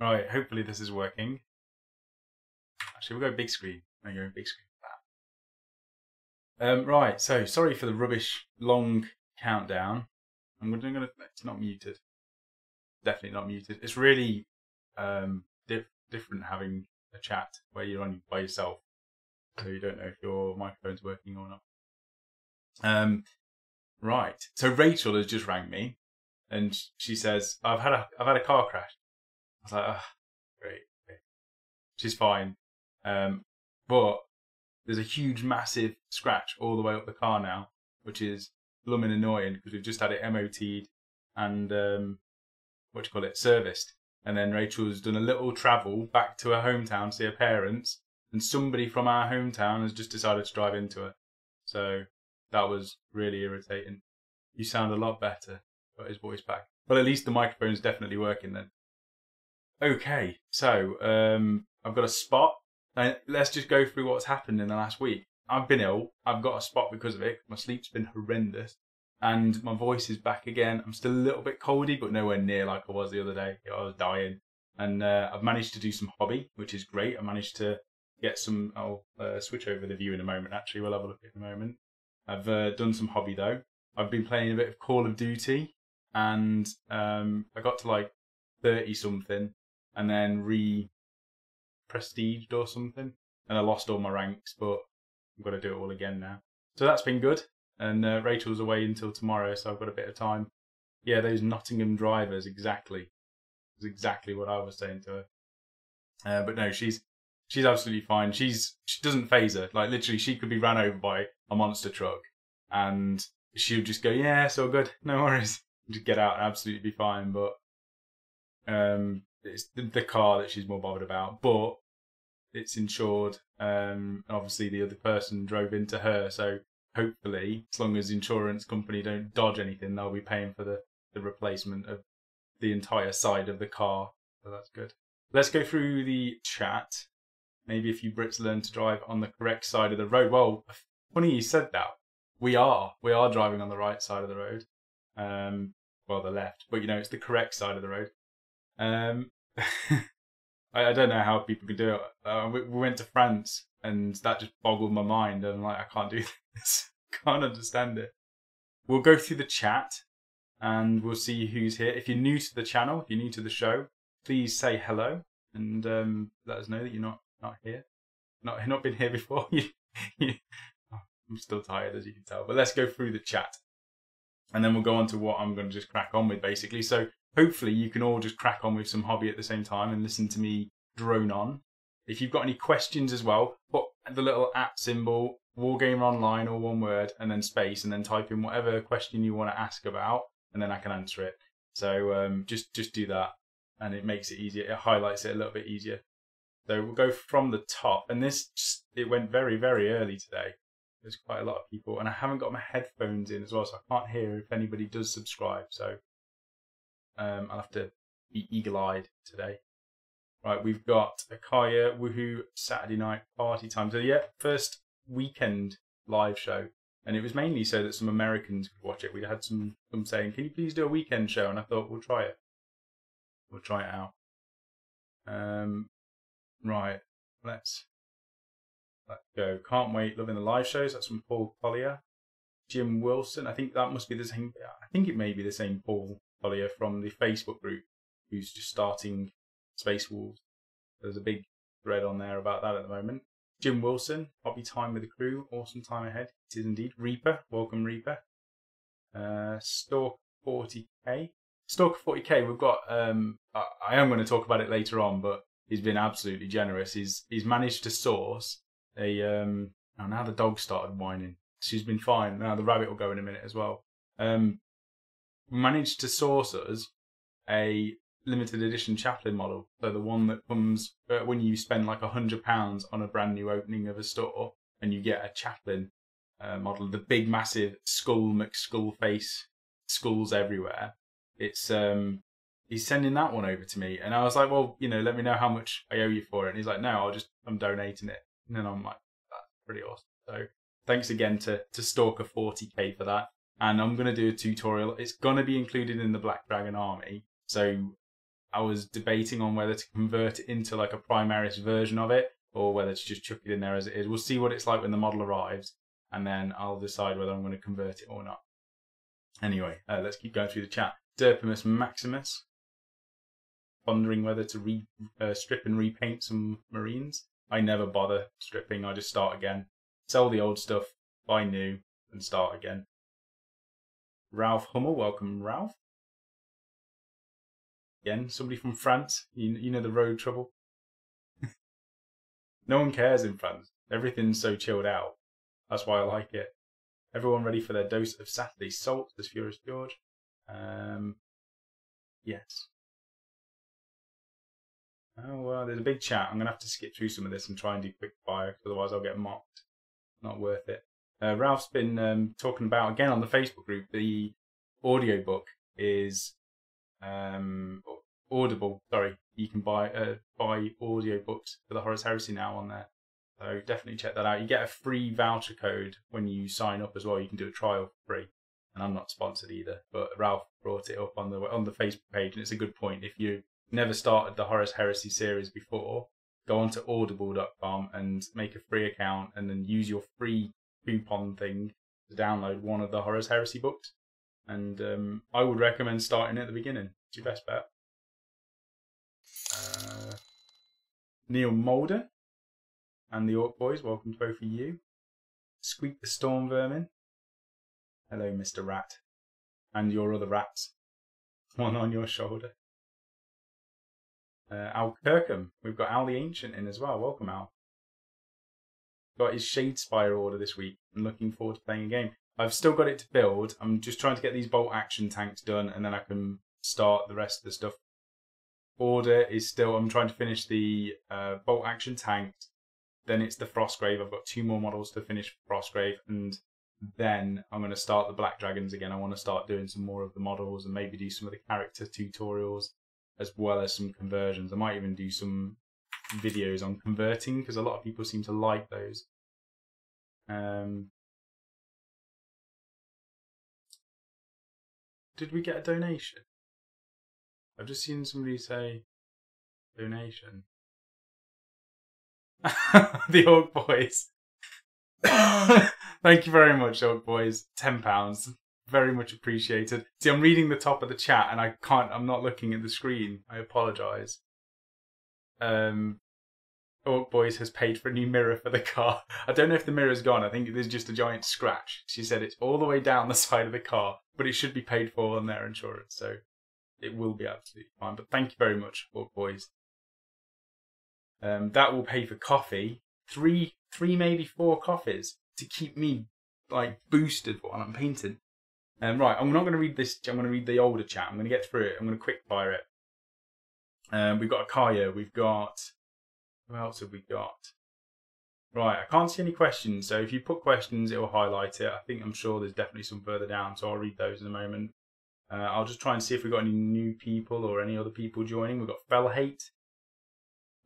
Right, hopefully this is working. Actually, we'll go big screen. I'm going big screen for that. Right, so sorry for the rubbish long countdown. It's not muted. Definitely not muted. It's really different having a chat where you're on by yourself, so you don't know if your microphone's working or not. Right. So Rachel has just rang me, and she says I've had a car crash. I was like, oh, great. She's fine, but there's a huge, massive scratch all the way up the car now, which is blooming annoying because we've just had it MOT'd and serviced. And then Rachel's done a little travel back to her hometown to see her parents, and somebody from our hometown has just decided to drive into her. So that was really irritating. You sound a lot better. Got his voice back. But at least the microphone's definitely working then. Okay, so I've got a spot. Let's just go through what's happened in the last week. I've been ill. I've got a spot because of it. My sleep's been horrendous. And my voice is back again. I'm still a little bit coldy, but nowhere near like I was the other day. I was dying. And I've managed to do some hobby, which is great. I managed to get some... I'll switch over the view in a moment, actually. We'll have a look in a moment. I've done some hobby, though. I've been playing a bit of Call of Duty. And I got to like 30-something. And then prestiged or something, and I lost all my ranks, but I've got to do it all again now. So that's been good, and Rachel's away until tomorrow, so I've got a bit of time. Yeah, those Nottingham drivers, exactly. That's exactly what I was saying to her. But no, she's absolutely fine. She doesn't phase her. Like literally, she could be ran over by a monster truck, and she'll just go, "Yeah, it's all good, no worries." Just get out and absolutely be fine. But it's the car that she's more bothered about, but it's insured. Obviously, the other person drove into her, so hopefully, as long as the insurance company don't dodge anything, they'll be paying for the replacement of the entire side of the car. So that's good. Let's go through the chat. Maybe if you Brits learn to drive on the correct side of the road. Well, funny you said that. We are driving on the right side of the road. Well, the left, but it's the correct side of the road. I don't know how people could do it. We went to France, and that just boggled my mind. I'm like, I can't do this. Can't understand it. We'll go through the chat, and we'll see who's here. If you're new to the channel, if you're new to the show, please say hello and let us know that you're not here, not been here before. I'm still tired, as you can tell. But let's go through the chat, and then we'll go on to what I'm going to just crack on with, basically. So hopefully you can all just crack on with some hobby at the same time and listen to me drone on. If you've got any questions as well, put the little @ symbol, Wargamer Online, or one word, and then space, and then type in whatever question you want to ask about, and then I can answer it. So just do that, and it makes it easier. It highlights it a little bit easier. So we'll go from the top, and it went very, very early today. There's quite a lot of people, and I haven't got my headphones in as well, so I can't hear if anybody does subscribe. So I'll have to be eagle-eyed today. Right, we've got Akaya, woohoo, Saturday night party time. So yeah, first weekend live show. And it was mainly so that some Americans could watch it. We had some saying, "Can you please do a weekend show?" And I thought, we'll try it. We'll try it out. Right, let's go. Can't wait, loving the live shows. That's from Paul Collier. Jim Wilson, I think that must be the same. I think it may be the same Paul Collier from the Facebook group who's just starting Space Wolves. There's a big thread on there about that at the moment. Jim Wilson, hobby time with the crew, awesome time ahead. It is indeed. Reaper, welcome Reaper. Stalk 40k. Stalk 40k, we've got, I am going to talk about it later on, but he's been absolutely generous. He's managed to source a, oh, now the dog started whining. She's been fine. Now the rabbit will go in a minute as well. Managed to source us a limited edition Chaplin model. So the one that comes when you spend like £100 on a brand new opening of a store, and you get a Chaplin model, the big massive McSkull face, skulls everywhere. It's he's sending that one over to me, and I was like, well, let me know how much I owe you for it. And he's like, no, I'm donating it. And then I'm like, that's pretty awesome. So thanks again to Stalker 40k for that. And I'm going to do a tutorial. It's going to be included in the Black Dragon army. So I was debating on whether to convert it into like a Primaris version of it or whether to just chuck it in there as it is. We'll see what it's like when the model arrives, and then I'll decide whether I'm going to convert it or not. Anyway, let's keep going through the chat. Derpimus Maximus, pondering whether to strip and repaint some Marines. I never bother stripping, I just start again. Sell the old stuff, buy new, and start again. Ralph Hummel, welcome Ralph. Again, somebody from France, you know the road trouble. No one cares in France. Everything's so chilled out. That's why I like it. Everyone ready for their dose of Saturday salt, says Furious George. Yes. Oh, well, there's a big chat. I'm going to have to skip through some of this and try and do quick fire, otherwise I'll get mocked. Not worth it. Ralph's been talking about, again on the Facebook group, the audiobook is Audible. Sorry, you can buy audiobooks for the Horus Heresy now on there. So definitely check that out. You get a free voucher code when you sign up as well. You can do a trial for free. And I'm not sponsored either, but Ralph brought it up on the Facebook page, and it's a good point. If you never started the Horus Heresy series before, go onto audible.com and make a free account, and then use your free coupon thing to download one of the Horus Heresy books. And I would recommend starting at the beginning. It's your best bet. Neil Mulder and the Orc Boys, welcome to both of you. Squeak the Storm Vermin. Hello, Mr. Rat. And your other rats. One on your shoulder. Al Kirkham. We've got Al the Ancient in as well. Welcome, Al. Got his Shadespire order this week. I'm looking forward to playing a game. I've still got it to build. I'm just trying to get these bolt action tanks done, and then I can start the rest of the stuff. Order is still... I'm trying to finish the bolt action tanks. Then it's the Frostgrave. I've got 2 more models to finish Frostgrave, and then I'm going to start the Black Dragons again. I want to start doing some more of the models and maybe do some of the character tutorials as well as some conversions. I might even do some videos on converting because a lot of people seem to like those. Did we get a donation? I've just seen somebody say donation. The Orc Boys. Thank you very much, Orc Boys. £10. Very much appreciated. See, I'm reading the top of the chat and I'm not looking at the screen. I apologise. Orc Boys has paid for a new mirror for the car. I don't know if the mirror's gone. I think there's just a giant scratch. She said it's all the way down the side of the car, but it should be paid for on their insurance, so it will be absolutely fine. But thank you very much, Orc Boys. That will pay for coffee. Three, maybe 4 coffees to keep me like boosted while I'm painting. Right, I'm not going to read this. I'm going to read the older chat. I'm going to get through it. I'm going to quick fire it. We've got Akaya. We've got... Who else have we got? Right, I can't see any questions. So if you put questions, it will highlight it. I'm sure there's definitely some further down. So I'll read those in a moment. I'll just try and see if we've got any new people or any other people joining. We've got Fellhate.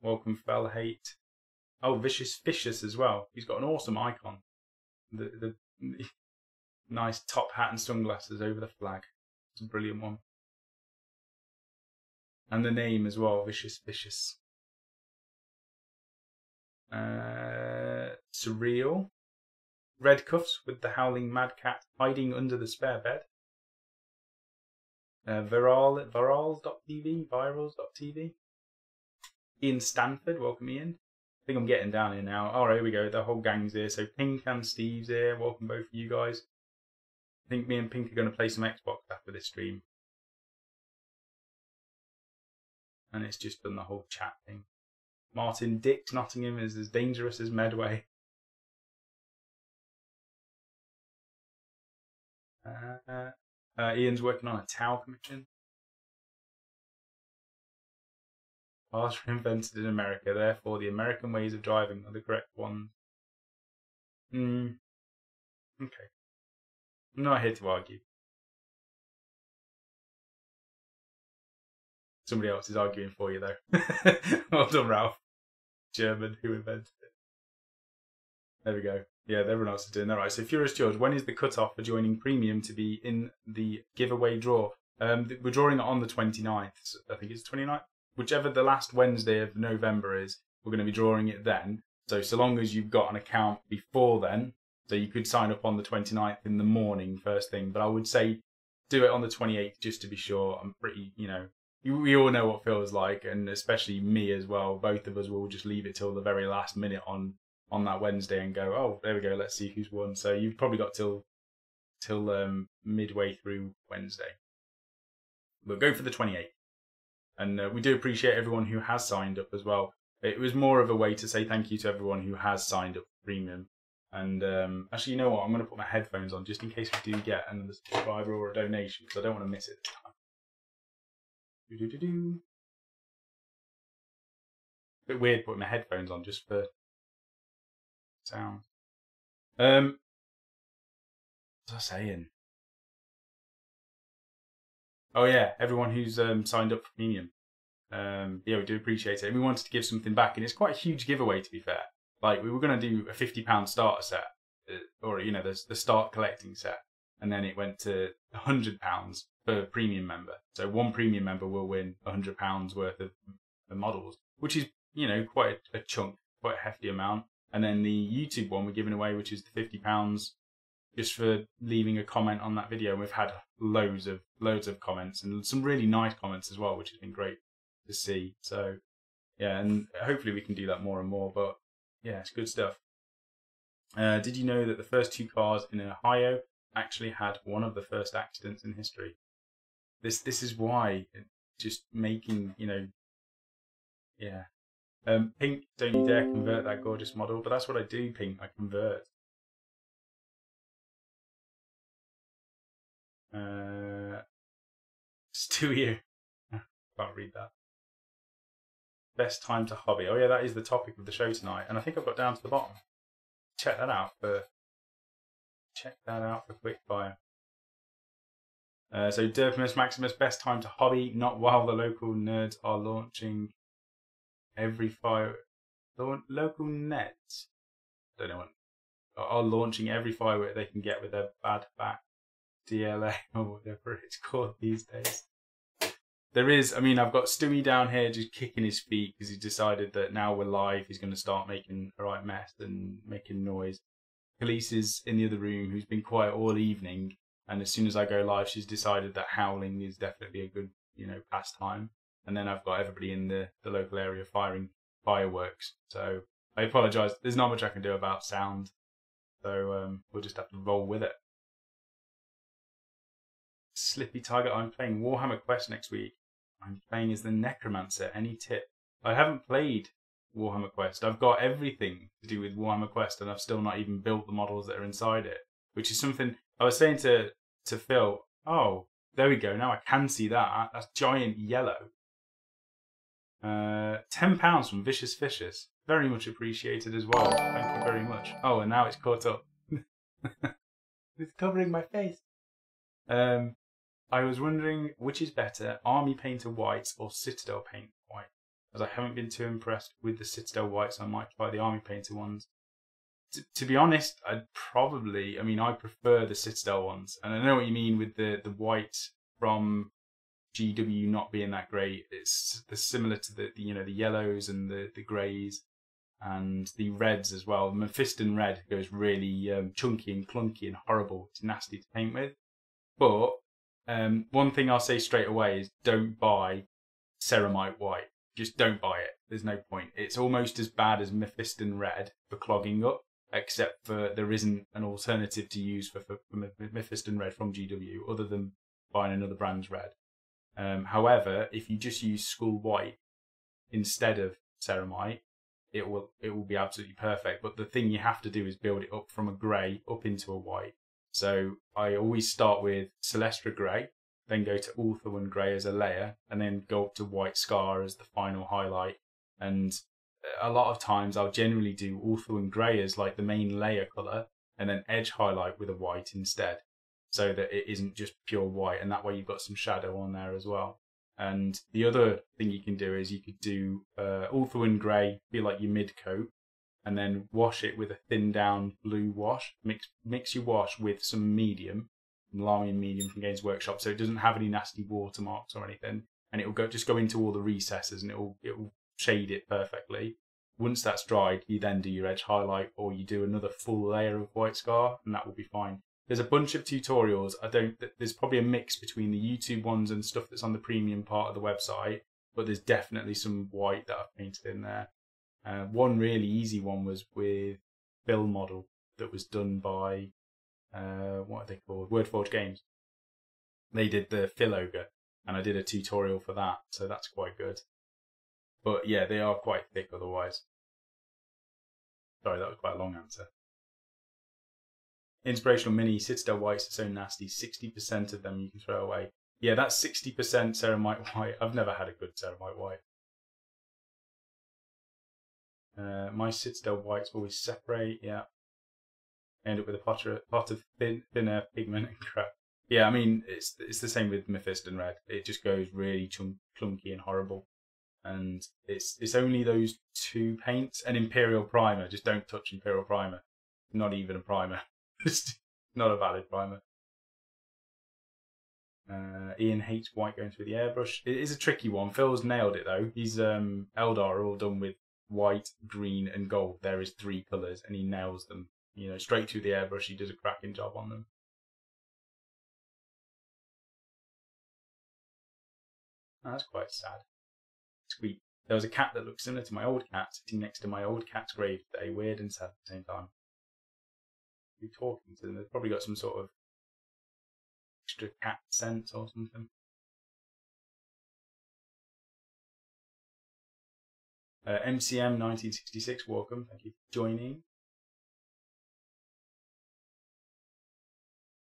Welcome, Fellhate. Oh, Vicious as well. He's got an awesome icon. The nice top hat and sunglasses over the flag. It's a brilliant one. And the name as well, Vicious. Surreal. Red Cuffs with the Howling Mad Cat hiding under the spare bed. Virals.tv. Ian Stanford, welcome Ian. I think I'm getting down here now. Oh, here we go. The whole gang's here. So Pink and Steve's here. Welcome both of you guys. I think me and Pink are going to play some Xbox after this stream. And it's just done the whole chat thing. Martin Dix, Nottingham is as dangerous as Medway. Ian's working on a Tau commission. Cars were invented in America, therefore the American ways of driving are the correct ones. Okay. I'm not here to argue. Somebody else is arguing for you, though. Well done, Ralph. German, who invented it. There we go. Yeah, everyone else is doing that right. So, Furious George, when is the cut-off for joining Premium to be in the giveaway draw? We're drawing it on the 29th. I think it's 29th. Whichever the last Wednesday of November is, we're going to be drawing it then. So long as you've got an account before then, so you could sign up on the 29th in the morning, first thing. But I would say do it on the 28th just to be sure. I'm pretty, we all know what Phil's like, and especially me as well. Both of us will just leave it till the very last minute on that Wednesday and go, oh, there we go, let's see who's won. So you've probably got till midway through Wednesday. We'll go for the 28th. And we do appreciate everyone who has signed up as well. It was more of a way to say thank you to everyone who has signed up for Premium. And actually, you know what? I'm going to put my headphones on just in case we do get another subscriber or a donation, because I don't want to miss it this time. Bit weird putting my headphones on just for sound. What was I saying? Oh yeah, everyone who's signed up for Premium. Yeah, we do appreciate it. And we wanted to give something back, and it's quite a huge giveaway, to be fair. Like, we were going to do a £50 starter set, or, the start collecting set, and then it went to £100 per premium member. So one premium member will win £100 worth of models, which is, quite a chunk, quite a hefty amount. And then the YouTube one we're giving away, which is the £50 just for leaving a comment on that video. And we've had loads of comments, and some really nice comments as well, which has been great to see. So yeah, and hopefully we can do that more and more, but yeah, it's good stuff. Did you know that the first 2 cars in Ohio actually had one of the first accidents in history? This is why, just making, yeah. Pink, don't you dare convert that gorgeous model, but that's what I do, Pink, I convert. Stewie, can't read that. Best time to hobby. Oh yeah, that is the topic of the show tonight, and I think I've got down to the bottom. Check that out for quickfire. So Derpimus Maximus, best time to hobby, not while the local nerds are launching every local nets. Don't know what are launching every firework they can get with their bad back DLA or whatever it's called these days. There is, I've got Stewie down here just kicking his feet because he decided that now we're live, he's going to start making a right mess and making noise. Khalees is in the other room, who's been quiet all evening, and as soon as I go live, she's decided that howling is definitely a good, pastime. And then I've got everybody in the local area firing fireworks. So I apologise. There's not much I can do about sound, so we'll just have to roll with it. Slippy Tiger, I'm playing Warhammer Quest next week. I'm playing as the Necromancer. Any tip? I haven't played Warhammer Quest. I've got everything to do with Warhammer Quest, and I've still not even built the models that are inside it, which is something I was saying to Phil. Oh, there we go. Now I can see that. That's giant yellow. £10 from Vicious Fishes. Very much appreciated as well. Thank you very much. Oh, and now it's caught up. It's covering my face. I was wondering which is better, Army Painter Whites or Citadel Paint White? As I haven't been too impressed with the Citadel Whites, I might try the Army Painter ones. To be honest, I'd probably, I prefer the Citadel ones. And I know what you mean with the white from GW not being that great. It's similar to the yellows and the greys and the reds as well. Mephiston red goes really chunky and clunky and horrible. It's nasty to paint with. But one thing I'll say straight away is don't buy Ceramite white. Just don't buy it. There's no point. It's almost as bad as Mephiston red for clogging up, except for there isn't an alternative to use for Mephiston red from GW other than buying another brand's red. However, if you just use Skull White instead of Ceramite, it will be absolutely perfect. But the thing you have to do is build it up from a grey up into a white. So I always start with Celestra Grey, then go to Ulthuan Grey as a layer, and then go up to White Scar as the final highlight. And a lot of times I'll generally do Ulthuan Grey as like the main layer colour, and then edge highlight with a white instead, so that it isn't just pure white, and that way you've got some shadow on there as well. And the other thing you can do is you could do Ulthuan Grey, be like your mid coat, and then wash it with a thin down blue wash. Mix your wash with some medium, Lamy and medium from Games Workshop, so it doesn't have any nasty watermarks or anything, and it will just go into all the recesses and it will shade it perfectly. Once that's dried, you then do your edge highlight, or you do another full layer of white scar, and that will be fine. There's a bunch of tutorials. There's probably a mix between the YouTube ones and stuff that's on the premium part of the website, but there's definitely some white that I've painted in there. One really easy one was with Bill Model that was done by, what are they called? Wordforge Games. They did the Phil Ogre, and I did a tutorial for that, so that's quite good. But yeah, they are quite thick otherwise. Sorry, that was quite a long answer. Inspirational Mini, Citadel Whites are so nasty. 60% of them you can throw away. Yeah, that's 60% ceramite white. I've never had a good ceramite white. My Citadel Whites always separate, yeah. End up with a pot of thinner pigment and crap. Yeah, I mean, it's the same with Mephiston Red. It just goes really clunky and horrible. And it's only those two paints. And Imperial Primer, just don't touch Imperial Primer. Not even a primer. Just not a valid primer. Ian hates white going through the airbrush. It is a tricky one. Phil's nailed it though. He's Eldar are all done with white, green, and gold. There is 3 colours, and he nails them. You know, straight through the airbrush. He does a cracking job on them. Oh, that's quite sad. Squeak. There was a cat that looked similar to my old cat sitting next to my old cat's grave today. Weird and sad at the same time. You're talking to them. They've probably got some sort of extra cat scent or something. MCM 1966, welcome. Thank you for joining.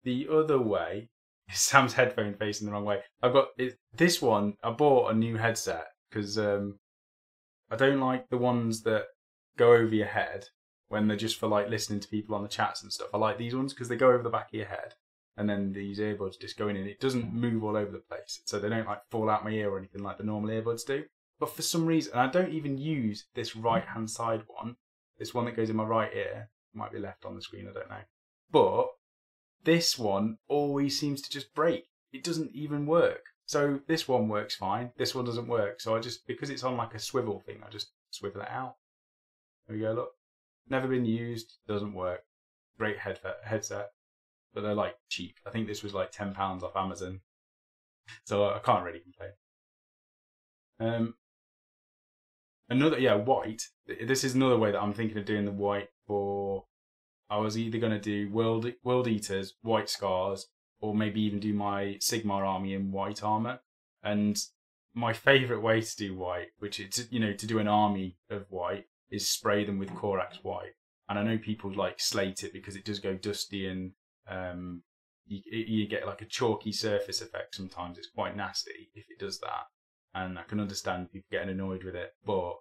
The other way is Sam's headphone facing the wrong way. I've got this one. I bought a new headset because I don't like the ones that go over your head when they're just for like listening to people on the chats and stuff. I like these ones because they go over the back of your head, and then these earbuds just go in, and it doesn't move all over the place, so they don't like fall out my ear or anything like the normal earbuds do. But for some reason, and I don't even use this right hand side one, this one that goes in my right ear, might be left on the screen, I don't know. But this one always seems to just break. It doesn't even work. So this one works fine. This one doesn't work. So I just, because it's on like a swivel thing, I just swivel it out. There we go, look. Never been used, doesn't work. Great headset. But they're like cheap. I think this was like £10 off Amazon. So I can't really complain. White. This is another way that I'm thinking of doing the white for. I was either going to do World Eaters, White Scars, or maybe even do my Sigmar army in white armor. And my favourite way to do white, which is, to do an army of white, is spray them with Corax white. And I know people like slate it because it does go dusty and you get like a chalky surface effect sometimes. It's quite nasty if it does that. And I can understand people getting annoyed with it, but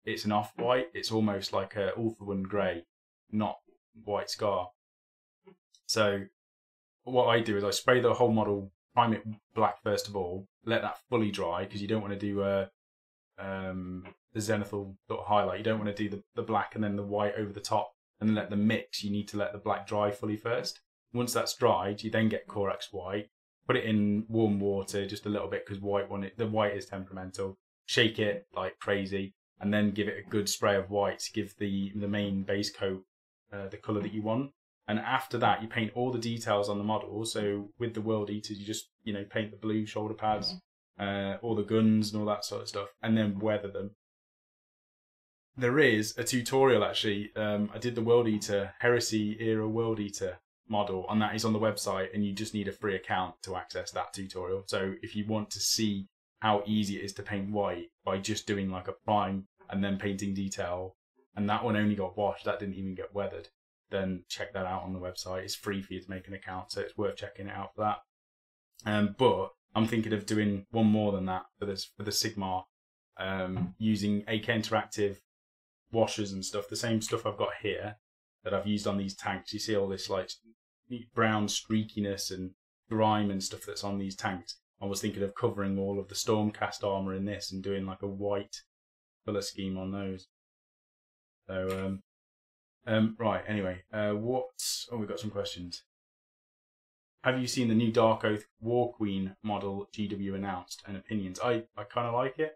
it's an off-white. It's almost like a Ulthuan grey, not white scar. So what I do is I spray the whole model, prime it black first of all, let that fully dry because you don't want to do the zenithal sort of highlight. You don't want to do the black and then the white over the top and then let them mix. You need to let the black dry fully first. Once that's dried, you then get Corax white, put it in warm water just a little bit because the white is temperamental. Shake it like crazy and then give it a good spray of white to give the main base coat the colour that you want. And after that, you paint all the details on the model. So with the World Eaters, you just paint the blue shoulder pads, all the guns and all that sort of stuff, and then weather them. There is a tutorial actually. I did the World Eater Heresy era World Eater model, and that is on the website. And you just need a free account to access that tutorial. So if you want to see how easy it is to paint white by just doing like a prime and then painting detail, and that one only got washed, that didn't even get weathered, then check that out on the website. It's free for you to make an account, so it's worth checking it out for that. But I'm thinking of doing one more than that for the Sigmar, using AK Interactive washers and stuff, the same stuff I've got here that I've used on these tanks. You see all this like brown streakiness and grime and stuff that's on these tanks. I was thinking of covering all of the Stormcast armor in this and doing like a white colour scheme on those. So right, anyway, we've got some questions. have you seen the new Dark Oath War Queen model GW announced, and opinions? I kind of like it.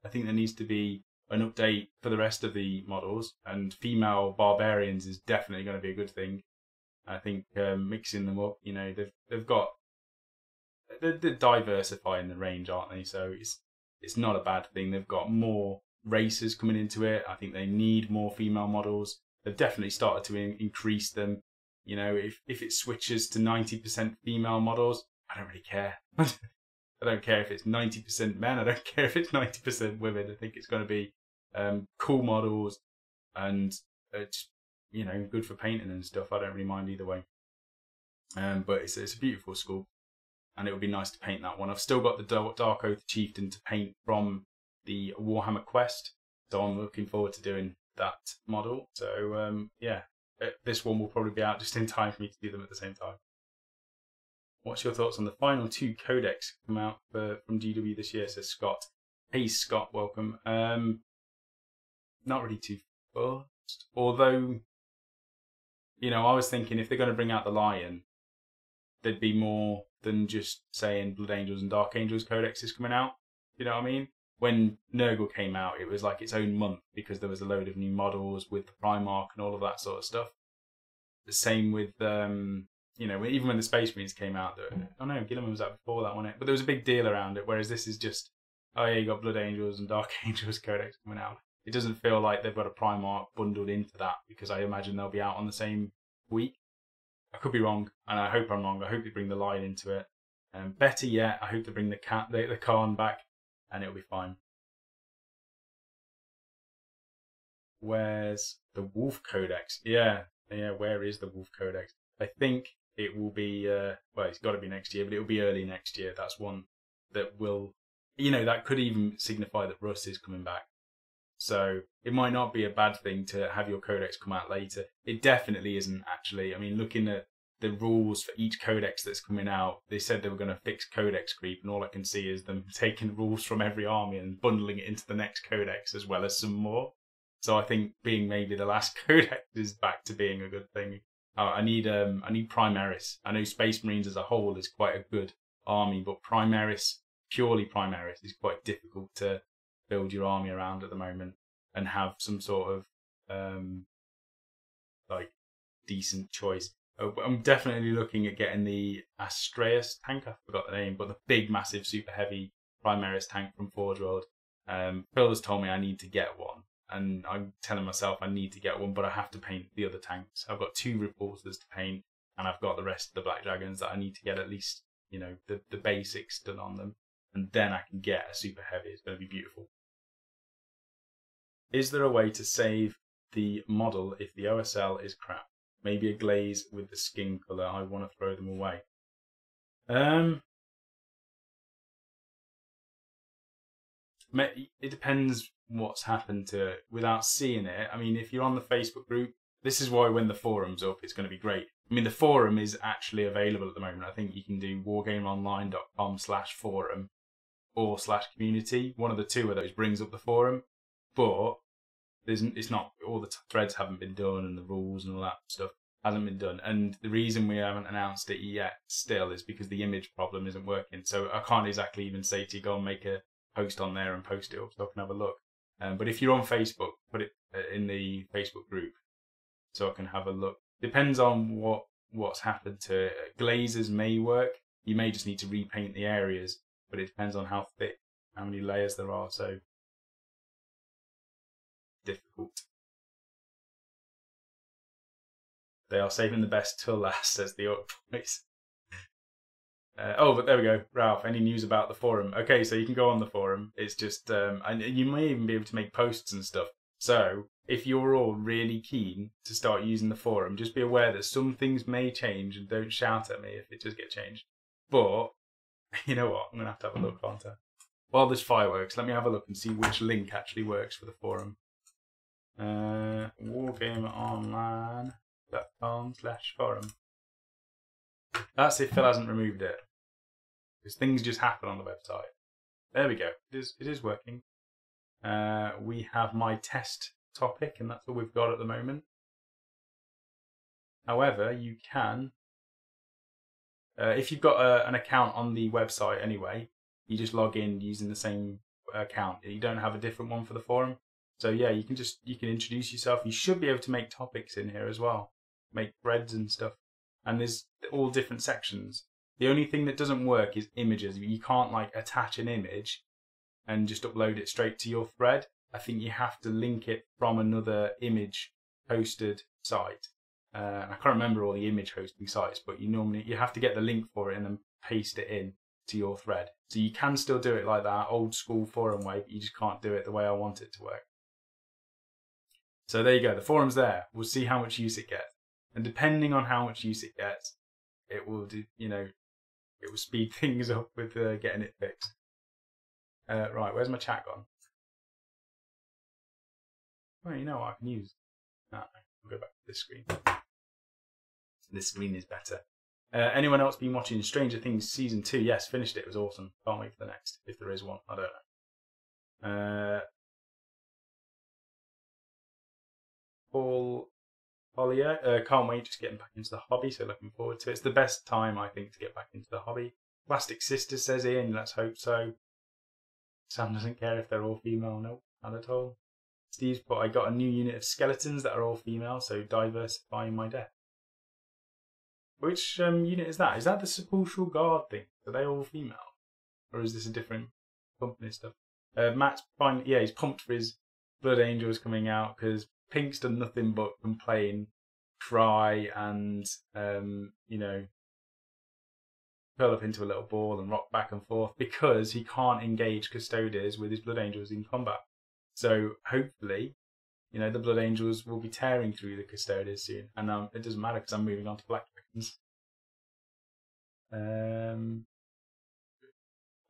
I think there needs to be an update for the rest of the models, and female barbarians is definitely going to be a good thing. I think mixing them up, you know, they're diversifying the range, aren't they? So it's not a bad thing. They've got more races coming into it. I think they need more female models. They've definitely started to increase them. You know, if it switches to 90% female models, I don't really care. I don't care if it's 90% men. I don't care if it's 90% women. I think it's going to be cool models and it's, you know, good for painting and stuff. I don't really mind either way. But it's a beautiful skull, and it would be nice to paint that one. I've still got the Dark Oath Chieftain to paint from the Warhammer Quest, so I'm looking forward to doing that model. So yeah, this one will probably be out just in time for me to do them at the same time. What's your thoughts on the final 2 codex come out from GW this year, says Scott. Hey Scott, welcome. Not really too fast, although, you know, I was thinking if they're going to bring out the Lion, there'd be more than just saying Blood Angels and Dark Angels codex is coming out. You know what I mean? When Nurgle came out, it was like its own month because there was a load of new models with the Primarch and all of that sort of stuff. The same with, you know, even when the Space Marines came out, oh no, Guilliman was out before that, wasn't it? But there was a big deal around it, whereas this is just, oh yeah, you got Blood Angels and Dark Angels codex coming out. It doesn't feel like they've got a Primarch bundled into that, because I imagine they'll be out on the same week. I could be wrong, and I hope I'm wrong. I hope they bring the Lion into it. Better yet, I hope they bring the Kharn back, and it'll be fine. Where's the Wolf Codex? Yeah, where is the Wolf Codex? I think it will be, well, it's got to be next year, but it will be early next year. That's one that will, you know, that could even signify that Russ is coming back. So it might not be a bad thing to have your codex come out later. It definitely isn't, actually. I mean, looking at the rules for each codex that's coming out, they said they were going to fix codex creep, and all I can see is them taking rules from every army and bundling it into the next codex, as well as some more. So I think being maybe the last codex is back to being a good thing. I need Primaris. I know Space Marines as a whole is quite a good army, but Primaris, purely Primaris, is quite difficult to build your army around at the moment and have some sort of like decent choice. I'm definitely looking at getting the Astreus tank. I forgot the name, but the big, massive, super heavy Primaris tank from Forge World. Phil has told me I need to get one, and I'm telling myself I need to get one, but I have to paint the other tanks. I've got 2 reporters to paint, and I've got the rest of the Black Dragons that I need to get at least, you know, the basics done on them, and then I can get a super heavy. It's going to be beautiful. Is there a way to save the model if the OSL is crap? Maybe a glaze with the skin colour. I want to throw them away. It depends what's happened to it without seeing it. I mean, if you're on the Facebook group, this is why when the forum's up, it's going to be great. I mean, the forum is actually available at the moment. I think you can do wargameonline.com/forum or /community. One of the two of those brings up the forum. But it's not, all the threads haven't been done, and the rules and all that stuff hasn't been done. And the reason we haven't announced it yet still is because the image problem isn't working. So I can't exactly even say to you, go and make a post on there and post it up so I can have a look. But if you're on Facebook, put it in the Facebook group so I can have a look. Depends on what's happened to it. Glazes may work. You may just need to repaint the areas, but it depends on how thick, how many layers there are. So difficult. They are saving the best till last, says the Orc Boys. Oh, but there we go. Ralph, any news about the forum? Okay, so you can go on the forum. It's just, and you may even be able to make posts and stuff. So if you're all really keen to start using the forum, just be aware that some things may change, and don't shout at me if it does get changed. But, you know what? I'm going to have a look, aren't I? While there's fireworks, let me have a look and see which link actually works for the forum. wargameonline.com/forum. That's if Phil hasn't removed it. Because things just happen on the website. There we go. It is working. We have my test topic, and that's all we've got at the moment. However, you can If you've got an account on the website anyway, you just log in using the same account. You don't have a different one for the forum. So yeah, you can introduce yourself. You should be able to make topics in here as well, make threads and stuff. And there's all different sections. The only thing that doesn't work is images. You can't like attach an image and just upload it straight to your thread. I think you have to link it from another image hosted site. I can't remember all the image hosting sites, but you have to get the link for it and then paste it in to your thread. So you can still do it like that old school forum way, but you just can't do it the way I want it to work. So there you go. The forum's there. We'll see how much use it gets, and depending on how much use it gets, it will do. It will speed things up with getting it fixed. Right, where's my chat gone? Well, you know what I can use. No, I'll go back to this screen. This screen is better. Anyone else been watching Stranger Things Season 2? Yes, finished it. It was awesome. Can't wait for the next, if there is one. I don't know. Paul Collier, can't wait, just getting back into the hobby, so looking forward to it. It's the best time, I think, to get back into the hobby. Plastic Sisters says Ian, let's hope so. Sam doesn't care if they're all female. Nope, not at all. Steve's put, I got a new unit of skeletons that are all female, so diversifying my deck. Which unit is that? Is that the Sepulchral Guard thing? Are they all female? Or is this a different company stuff? Matt's fine. Yeah, he's pumped for his Blood Angels coming out because Pink's done nothing but complain, cry, and curl up into a little ball and rock back and forth because he can't engage Custodians with his Blood Angels in combat. So hopefully, the Blood Angels will be tearing through the Custodians soon, and it doesn't matter because I'm moving on to Black Dragons.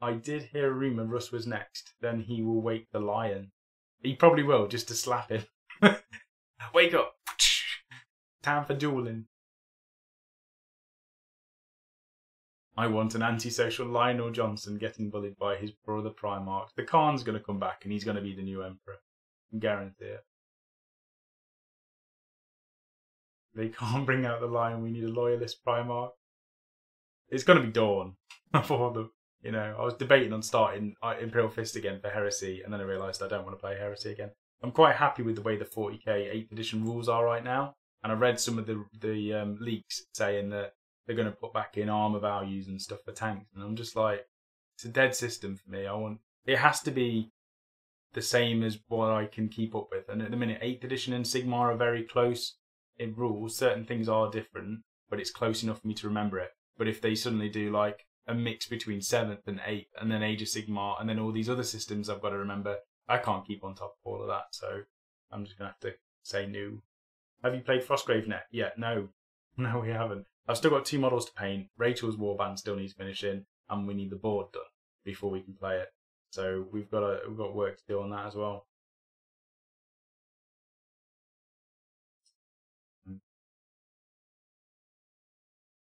I did hear a rumour Russ was next. Then he will wake the lion. He probably will, just to slap him. Wake up! Time for dueling. I want an antisocial Lionel Johnson getting bullied by his brother Primarch. The Khan's going to come back and he's going to be the new Emperor. I can guarantee it. They can't bring out the lion. We need a loyalist Primarch. It's going to be Dawn for them. I was debating on starting Imperial Fist again for Heresy, and then I realised I don't want to play Heresy again. I'm quite happy with the way the 40k 8th edition rules are right now, and I read some of the leaks saying that they're going to put back in armour values and stuff for tanks, and I'm just like, it's a dead system for me. It has to be the same as what I can keep up with, and at the minute 8th edition and Sigmar are very close in rules. Certain things are different, but it's close enough for me to remember it. But if they suddenly do like a mix between 7th and 8th, and then Age of Sigmar, and then all these other systems I've got to remember, I can't keep on top of all of that, so I'm just going to have to say no. Have you played Frostgrave net yet? No. No, we haven't. I've still got 2 models to paint. Rachel's Warband still needs finishing, and we need the board done before we can play it. So we've got work to do on that as well.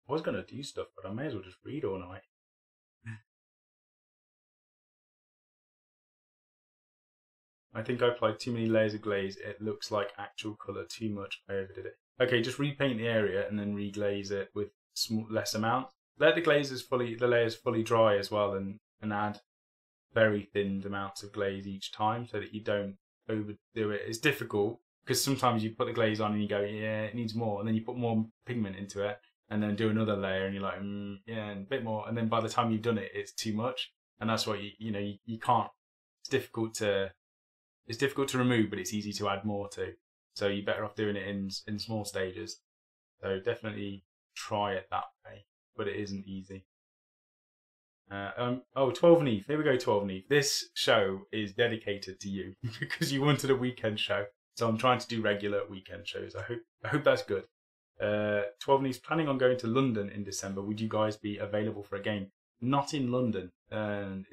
I was going to do stuff, but I may as well just read all night. I think I applied too many layers of glaze. It looks like actual colour too much. I overdid it. Okay, just repaint the area and then reglaze it with less amount. Let the layers fully dry as well, and add very thinned amounts of glaze each time so that you don't overdo it. It's difficult because sometimes you put the glaze on and you go, yeah, it needs more, and then you put more pigment into it, and then do another layer, and you're like, yeah, and a bit more, and then by the time you've done it, it's too much, and that's what you can't. It's difficult to remove, but it's easy to add more to. So you're better off doing it in small stages. So definitely try it that way, but it isn't easy. 12 Neve. Here we go, 12 Neve. This show is dedicated to you because you wanted a weekend show. So I'm trying to do regular weekend shows. I hope that's good. 12 Neve's planning on going to London in December. Would you guys be available for a game? Not in London. We're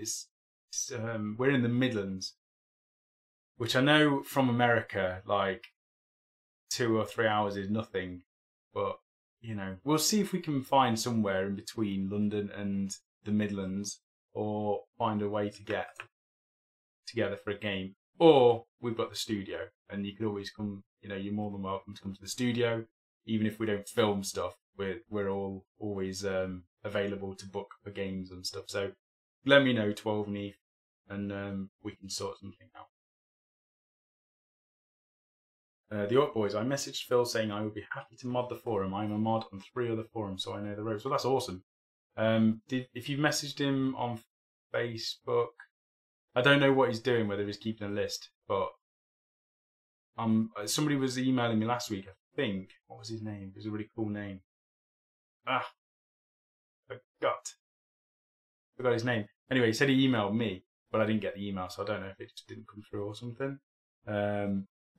in the Midlands, which I know from America, like 2 or 3 hours is nothing. But, we'll see if we can find somewhere in between London and the Midlands, or find a way to get together for a game. Or we've got the studio, and you can always come, you're more than welcome to come to the studio, even if we don't film stuff. we're all always available to book for games and stuff. So let me know, 12 Neath, and we can sort something out. The Orc Boys, I messaged Phil saying I would be happy to mod the forum. I'm a mod on 3 other forums, so I know the ropes. Well, that's awesome. If you've messaged him on Facebook, I don't know what he's doing, whether he's keeping a list, but somebody was emailing me last week, I think. What was his name? It was a really cool name. Forgot his name. Anyway, he said he emailed me, but I didn't get the email, so I don't know if it just didn't come through or something.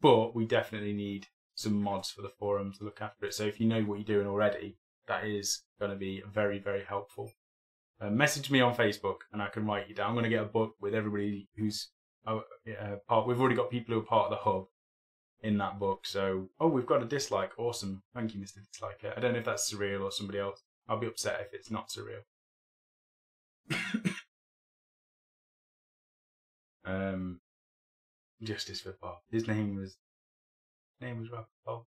But we definitely need some mods for the forum to look after it. So if you know what you're doing already, that is going to be very, very helpful. Message me on Facebook and I can write you down. I'm going to get a book with everybody who's part. We've already got people who are part of the hub in that book. So, we've got a dislike. Awesome. Thank you, Mr. Disliker. I don't know if that's Surreal or somebody else. I'll be upset if it's not Surreal. Justice for Bob. His name was Robert Bob.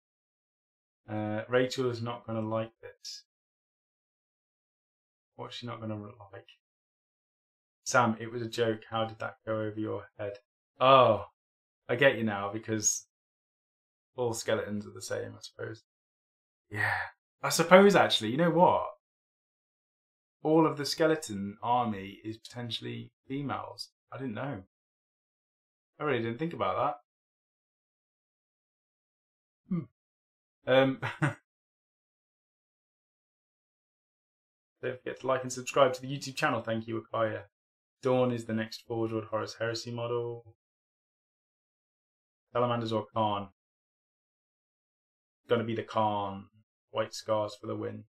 Rachel is not going to like this. What's she not going to like? Sam, it was a joke. How did that go over your head? Oh, I get you now, because all skeletons are the same, I suppose. Yeah. I suppose, actually, you know what? All of the skeleton army is potentially females. I didn't know. I really didn't think about that. Don't forget to like and subscribe to the YouTube channel. Thank you, Akaya. Dawn is the next Forge World Horus Heresy model. Salamanders or Khan? Gonna be the Khan. White Scars for the win.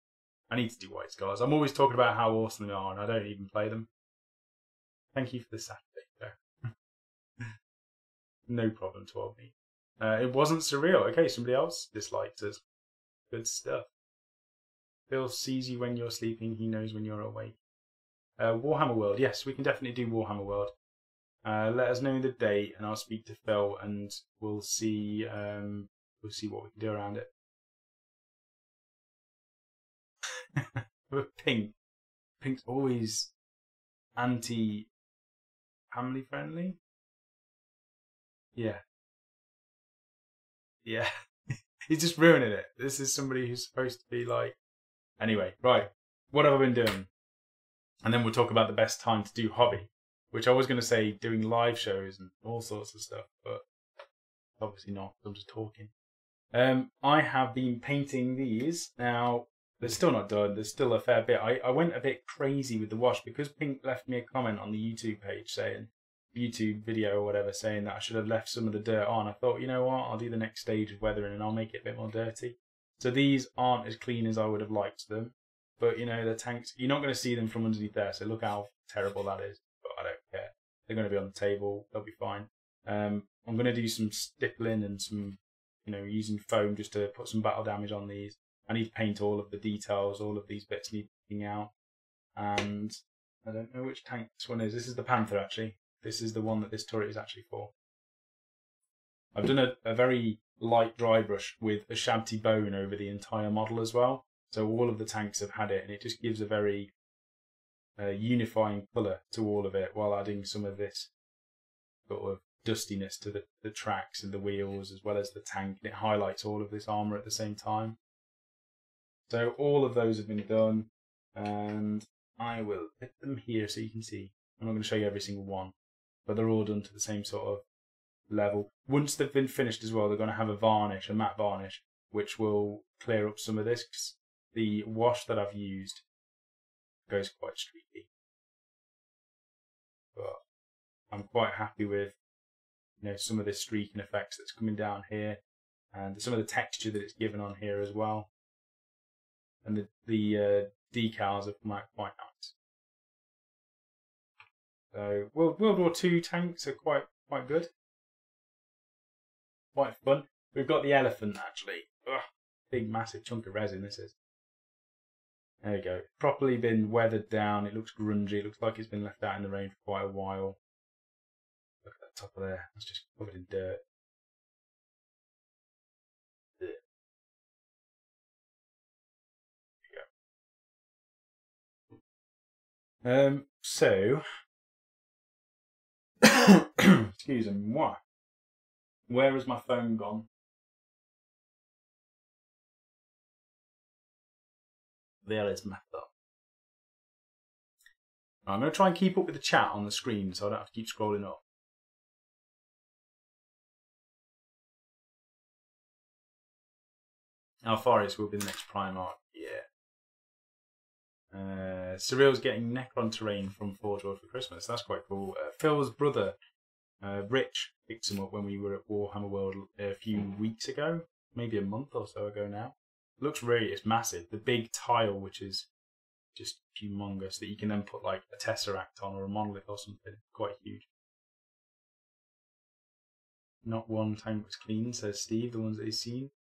I need to do White Scars. I'm always talking about how awesome they are, and I don't even play them. Thank you for the Saturday, though. No problem, 12 me. It wasn't Surreal. Okay, somebody else disliked us. Good stuff. Phil sees you when you're sleeping. He knows when you're awake. Warhammer World. Yes, we can definitely do Warhammer World. Let us know the date, and I'll speak to Phil, and we'll see. We'll see what we can do around it. Pink. Pink's always anti-family friendly. Yeah. Yeah. He's just ruining it. This is somebody who's supposed to be like. Anyway, right. What have I been doing? And then we'll talk about the best time to do hobby, which I was going to say doing live shows and all sorts of stuff, but obviously not. I'm just talking. I have been painting these. Now, they're still not done. There's still a fair bit. I went a bit crazy with the wash because Pink left me a comment on the YouTube page saying, YouTube video or whatever, saying that I should have left some of the dirt on. I thought, you know what, I'll do the next stage of weathering and I'll make it a bit more dirty. So these aren't as clean as I would have liked them. But, you know, the tanks, you're not going to see them from underneath there. So look how terrible that is. But I don't care. They're going to be on the table. They'll be fine. I'm going to do some stippling and some, you know, using foam just to put some battle damage on these. I need to paint all of the details. All of these bits need picking out. And I don't know which tank this one is. This is the Panther, actually. This is the one that this turret is actually for. I've done a very light dry brush with a Shabty bone over the entire model as well. So all of the tanks have had it, and it just gives a very unifying colour to all of it, while adding some of this sort of dustiness to the tracks and the wheels, as well as the tank, and it highlights all of this armour at the same time. So all of those have been done, and I will put them here so you can see. I'm not going to show you every single one, but they're all done to the same sort of level. Once they've been finished as well, they're going to have a varnish, a matte varnish, which will clear up some of this, 'cause the wash that I've used goes quite streaky. But I'm quite happy with, you know, some of the streaking effects that's coming down here, and some of the texture that it's given on here as well. And the decals have come out quite nice. So World War II tanks are quite good. Quite fun. We've got the elephant, actually. Ugh, big massive chunk of resin this is. There we go. Properly been weathered down. It looks grungy. It looks like it's been left out in the rain for quite a while. Look at that top of there. It's just covered in dirt. Ugh. So, excuse me, what? Where has my phone gone? There it's my phone. I'm going to try and keep up with the chat on the screen so I don't have to keep scrolling up. How far is will be the next Primark? Yeah. Surreal's getting Necron terrain from Forge World for Christmas. That's quite cool. Phil's brother, Rich, picked him up when we were at Warhammer World a few weeks ago. Maybe a month or so ago now. It looks it's massive. The big tile, which is just humongous, that you can then put like a Tesseract on or a monolith or something. Quite huge. Not one time was clean, says Steve, the ones that he's seen.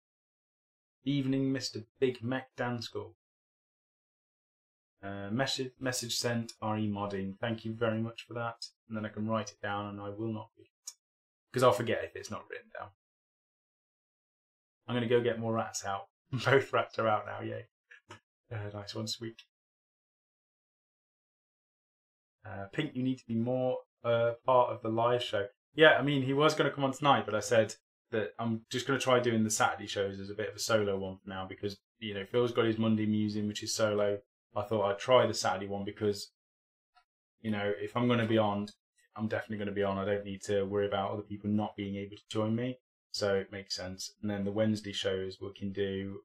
Evening, Mr. Big Mech Dance School. Message sent, RE modding. Thank you very much for that. And then I can write it down and I will not forget. Because I'll forget if it's not written down. I'm going to go get more rats out. Both rats are out now, yay. Nice one, sweet. Pink, you need to be more part of the live show. Yeah, I mean, he was going to come on tonight, but I said that I'm just going to try doing the Saturday shows as a bit of a solo one for now because, you know, Phil's got his Monday Musing, which is solo. I thought I'd try the Saturday one because, you know, if I'm going to be on, I'm definitely going to be on. I don't need to worry about other people not being able to join me. So it makes sense. And then the Wednesday shows we can do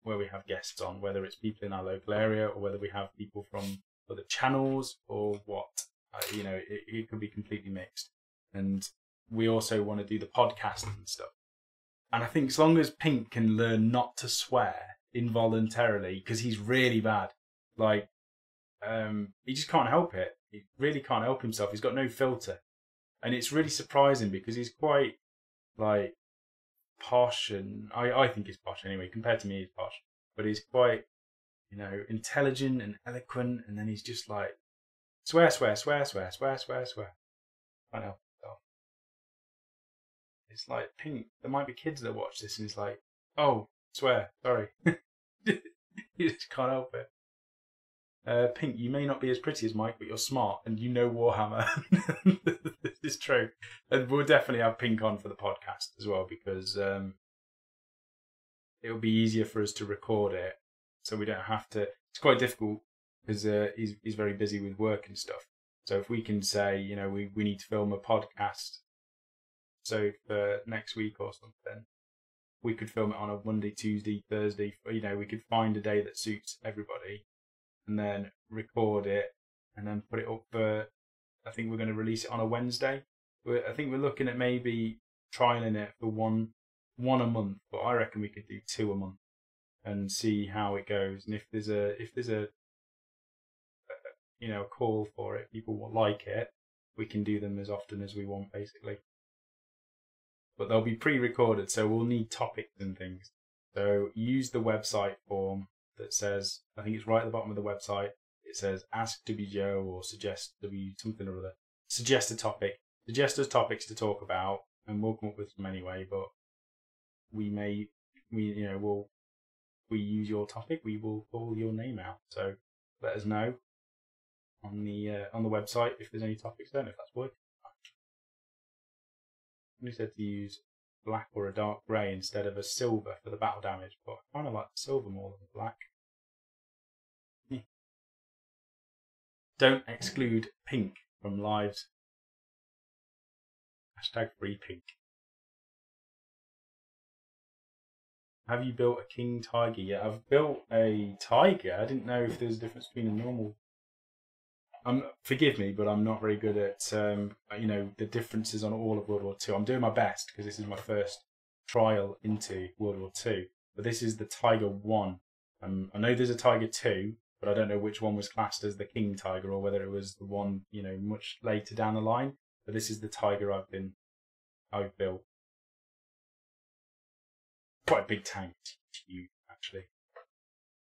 where we have guests on, whether it's people in our local area or whether we have people from other channels or what. You know, it could be completely mixed. And we also want to do the podcast and stuff. And I think as long as Pink can learn not to swear involuntarily, because he's really bad. Like, he just can't help it. He really can't help himself. He's got no filter. And it's really surprising because he's quite, like, posh. And I think he's posh anyway. Compared to me, he's posh. But he's quite, you know, intelligent and eloquent. And then he's just like, swear, swear, swear, swear, swear, swear, swear. I know. It's like, Pink, there might be kids that watch this and it's like, oh, swear, sorry. You just can't help it. Pink, you may not be as pretty as Mike, but you're smart and you know Warhammer. This is true. And we'll definitely have Pink on for the podcast as well because it'll be easier for us to record it so we don't have to. It's quite difficult because he's very busy with work and stuff. So if we can say, you know, we need to film a podcast, so for next week or something, we could film it on a Monday, Tuesday, Thursday. You know, we could find a day that suits everybody and then record it and then put it up for, I think we're going to release it on a Wednesday. I think we're looking at maybe trialing it for one a month, but I reckon we could do 2 a month and see how it goes. And if there's a you know, a call for it, people will like it, we can do them as often as we want, basically. But they'll be pre-recorded, so we'll need topics and things. So use the website form that says, I think it's right at the bottom of the website, it says Ask W Joe or Suggest W something or other. Suggest a topic. Suggest us topics to talk about, and we'll come up with them anyway, but we use your topic, we will call your name out. So let us know on the website if there's any topics. I don't know if that's working. We said to use black or a dark grey instead of a silver for the battle damage, but I kind of like the silver more than the black. Don't exclude Pink from lives. #free Pink. Have you built a king tiger yet? I've built a tiger. I didn't know if there's a difference between a normal. Forgive me, but I'm not very good at you know, the differences on all of World War II. I'm doing my best because this is my first trial into World War II. But this is the Tiger 1. I know there's a Tiger 2, but I don't know which one was classed as the King Tiger or whether it was the one, you know, much later down the line. But this is the Tiger I've built. Quite a big tank. It's huge, actually.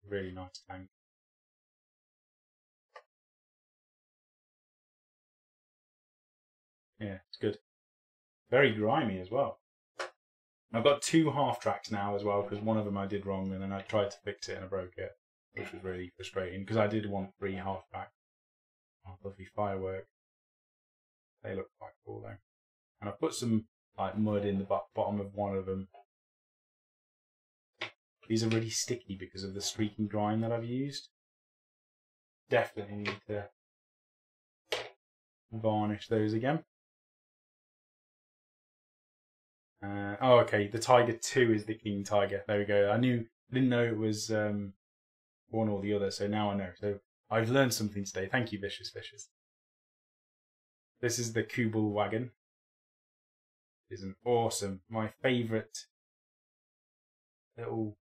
Really nice tank. Yeah, it's good. Very grimy as well. I've got 2 half tracks now as well because one of them I did wrong and then I tried to fix it and I broke it, which was really frustrating because I did want 3 half tracks. Oh, lovely firework. They look quite cool though. And I put some like mud in the bottom of one of them. These are really sticky because of the streaking grime that I've used. Definitely need to varnish those again. Oh, okay. The Tiger 2 is the King Tiger. There we go. I didn't know it was one or the other, so now I know. So I've learned something today. Thank you, Vicious Fishes. This is the Kubel wagon. It's an awesome, my favourite little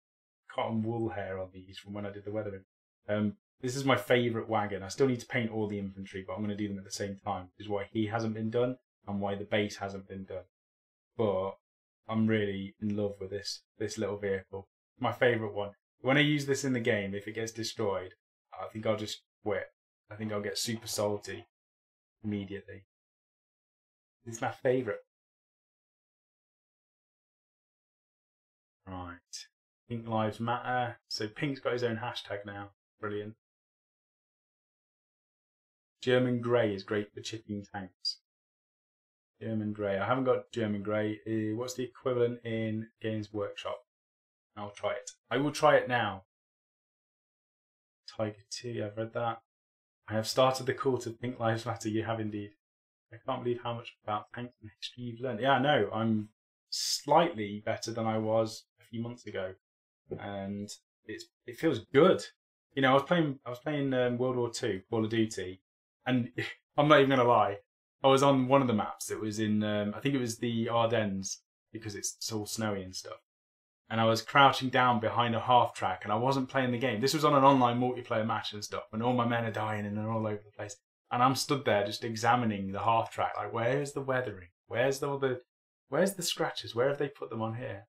cotton wool hair on these from when I did the weathering. This is my favourite wagon. I still need to paint all the infantry, but I'm going to do them at the same time. This is why he hasn't been done and why the base hasn't been done. But I'm really in love with this little vehicle. My favourite one. When I use this in the game, if it gets destroyed, I think I'll just quit. I think I'll get super salty immediately. It's my favourite. Right. Pink Lives Matter. So Pink's got his own hashtag now. Brilliant. German Grey is great for chipping tanks. German Grey. I haven't got German Grey. What's the equivalent in Games Workshop? I'll try it. I will try it now. Tiger 2, I've read that. I have started the cult of Pink Lives Matter. You have indeed. I can't believe how much about tanks and history you've learned. Yeah, no, I'm slightly better than I was a few months ago, and it feels good. You know, I was playing World War II, Call of Duty, and I'm not even gonna lie. I was on one of the maps that was in, I think it was the Ardennes, because it's all snowy and stuff. And I was crouching down behind a half track, and I wasn't playing the game. This was on an online multiplayer match and stuff, and all my men are dying and they're all over the place. And I'm stood there just examining the half track, like, where's the weathering? Where's the scratches? Where have they put them on here?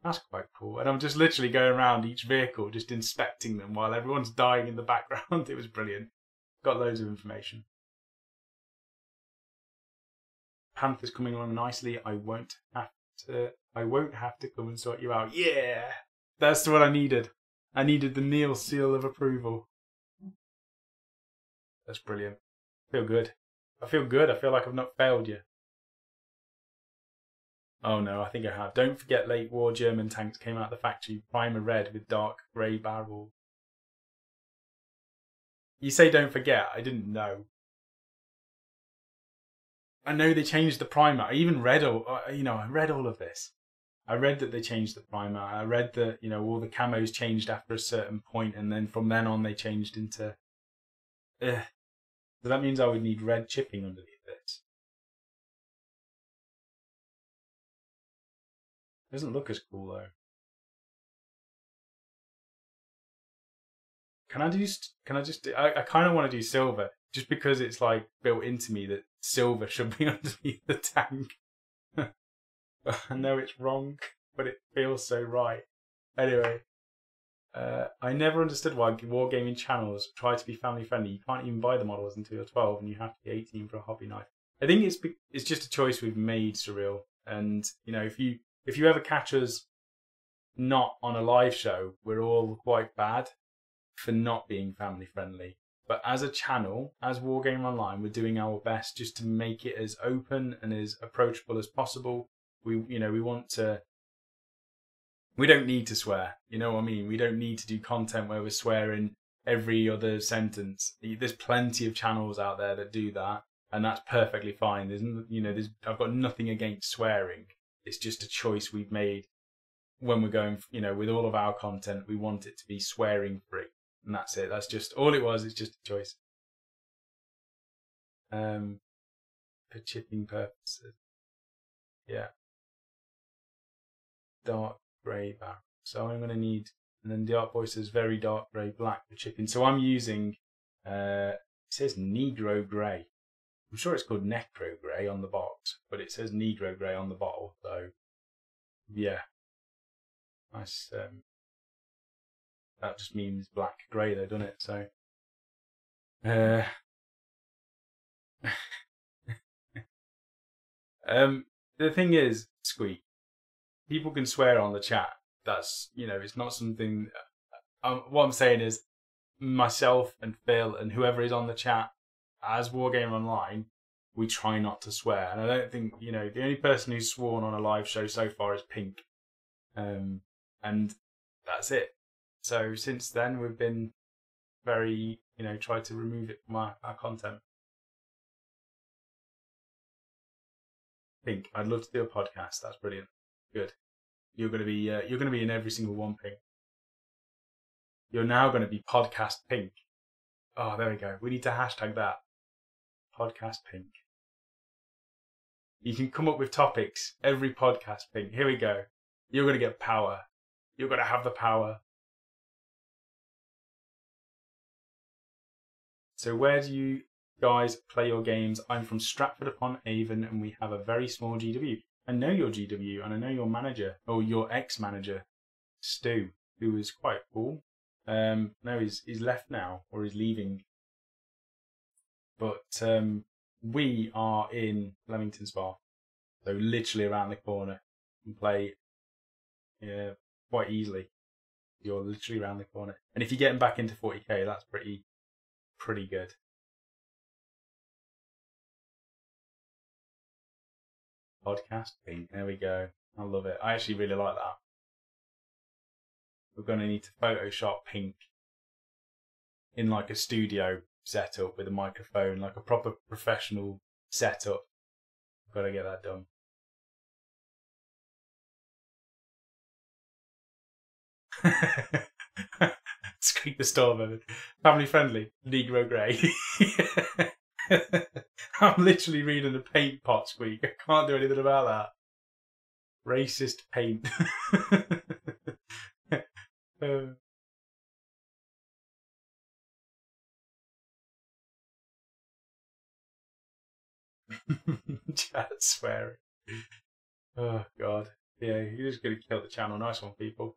That's quite cool. And I'm just literally going around each vehicle, just inspecting them while everyone's dying in the background. It was brilliant. Got loads of information. Panther's coming along nicely. I won't have to come and sort you out. Yeah! That's what I needed. I needed the Neil seal of approval. That's brilliant. I feel good. I feel good. I feel like I've not failed you. Oh no, I think I have. Don't forget late war German tanks came out of the factory primer red with dark grey barrel. You say don't forget. I didn't know. I know they changed the primer. I even read I read all of this. I read that they changed the primer. I read that, all the camos changed after a certain point, and then from then on they changed into... So that means I would need red chipping underneath this. Doesn't look as cool though. I kind of want to do silver, just because it's like built into me that silver should be underneath the tank. I know it's wrong, but it feels so right. Anyway, I never understood why wargaming channels try to be family friendly. You can't even buy the models until you're 12, and you have to be 18 for a hobby night. I think it's just a choice we've made, Surreal. And if you ever catch us not on a live show, we're all quite bad for not being family friendly. But as a channel, as Wargame Online, we're doing our best just to make it as open and as approachable as possible. We don't need to swear. You know what I mean? We don't need to do content where we're swearing every other sentence. There's plenty of channels out there that do that, and that's perfectly fine. I've got nothing against swearing. It's just a choice we've made when we're going, with all of our content. We want it to be swearing free, and that's it. That's just all it was. It's just a choice. For chipping purposes, yeah. Dark grey barrel. So I'm going to need, and then the art voice is very dark grey black for chipping. So I'm using, it says Negro grey. I'm sure it's called Necro grey on the box, but it says Negro grey on the bottle. So yeah, nice. That just means black grey though, doesn't it? So the thing is, Squeak, people can swear on the chat. That's, it's not something... what I'm saying is, myself and Phil and whoever is on the chat, as Wargame Online, we try not to swear. And I don't think, the only person who's sworn on a live show so far is Pink. And that's it. So since then, we've been very, tried to remove it from our content. Pink, I'd love to do a podcast. That's brilliant. Good. You're gonna be in every single one, Pink. You're now gonna be podcast Pink. Oh, there we go. We need to hashtag that. Podcast Pink. You can come up with topics every podcast, Pink. Here we go. You're gonna get power. You're gonna have the power. So where do you guys play your games? I'm from Stratford-upon-Avon, and we have a very small GW. I know your GW, and I know your manager, or your ex-manager, Stu, who was quite cool. No, he's left now, or he's leaving. But we are in Leamington Spa, so literally around the corner, and play quite easily. You're literally around the corner, and if you're getting back into 40k, that's pretty good. Podcast Pink, there we go. I love it. I actually really like that. We're going to need to Photoshop Pink in like a studio setup with a microphone, like a proper professional setup. Got to get that done. Squeak the storm, family friendly, Negro Grey. I'm literally reading a paint pot squeak. I can't do anything about that. Racist paint. Chat swearing. Oh god. Yeah, you're just gonna kill the channel. Nice one, people.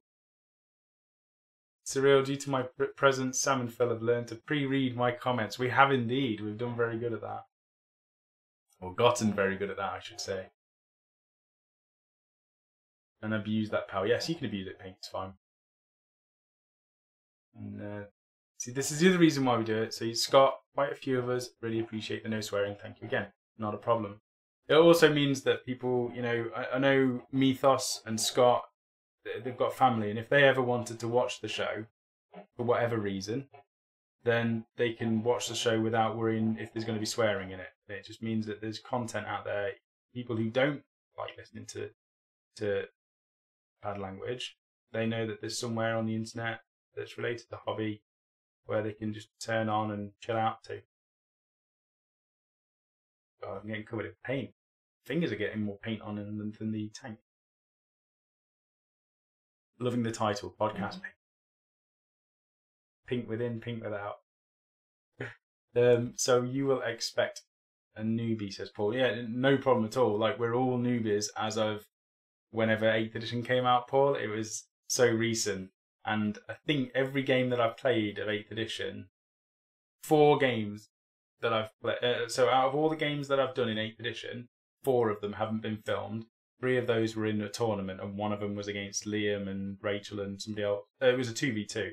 Surreal, due to my presence, Sam and Phil have learned to pre-read my comments. We have indeed. We've done very good at that. Or gotten very good at that, I should say. And abuse that power. Yes, you can abuse it, Pink. It's fine. And see, this is the other reason why we do it. So, Scott, quite a few of us really appreciate the no swearing. Thank you again. Not a problem. It also means that people, I know Mythos and Scott, they've got family, and if they ever wanted to watch the show for whatever reason, then they can watch the show without worrying if there's going to be swearing in it. It just means that there's content out there. People who don't like listening to bad language, they know that there's somewhere on the internet that's related to hobby where they can just turn on and chill out to. God, I'm getting covered in paint. Fingers are getting more paint on than the tank. Loving the title, Podcast Pink. Pink within, pink without. So you will expect a newbie, says Paul. Yeah, no problem at all. Like, we're all newbies as of whenever 8th edition came out, Paul. It was so recent. And I think every game that I've played of 8th edition, 4 games that I've played. So out of all the games that I've done in 8th edition, 4 of them haven't been filmed. 3 of those were in a tournament, and 1 of them was against Liam and Rachel and somebody else. It was a 2v2.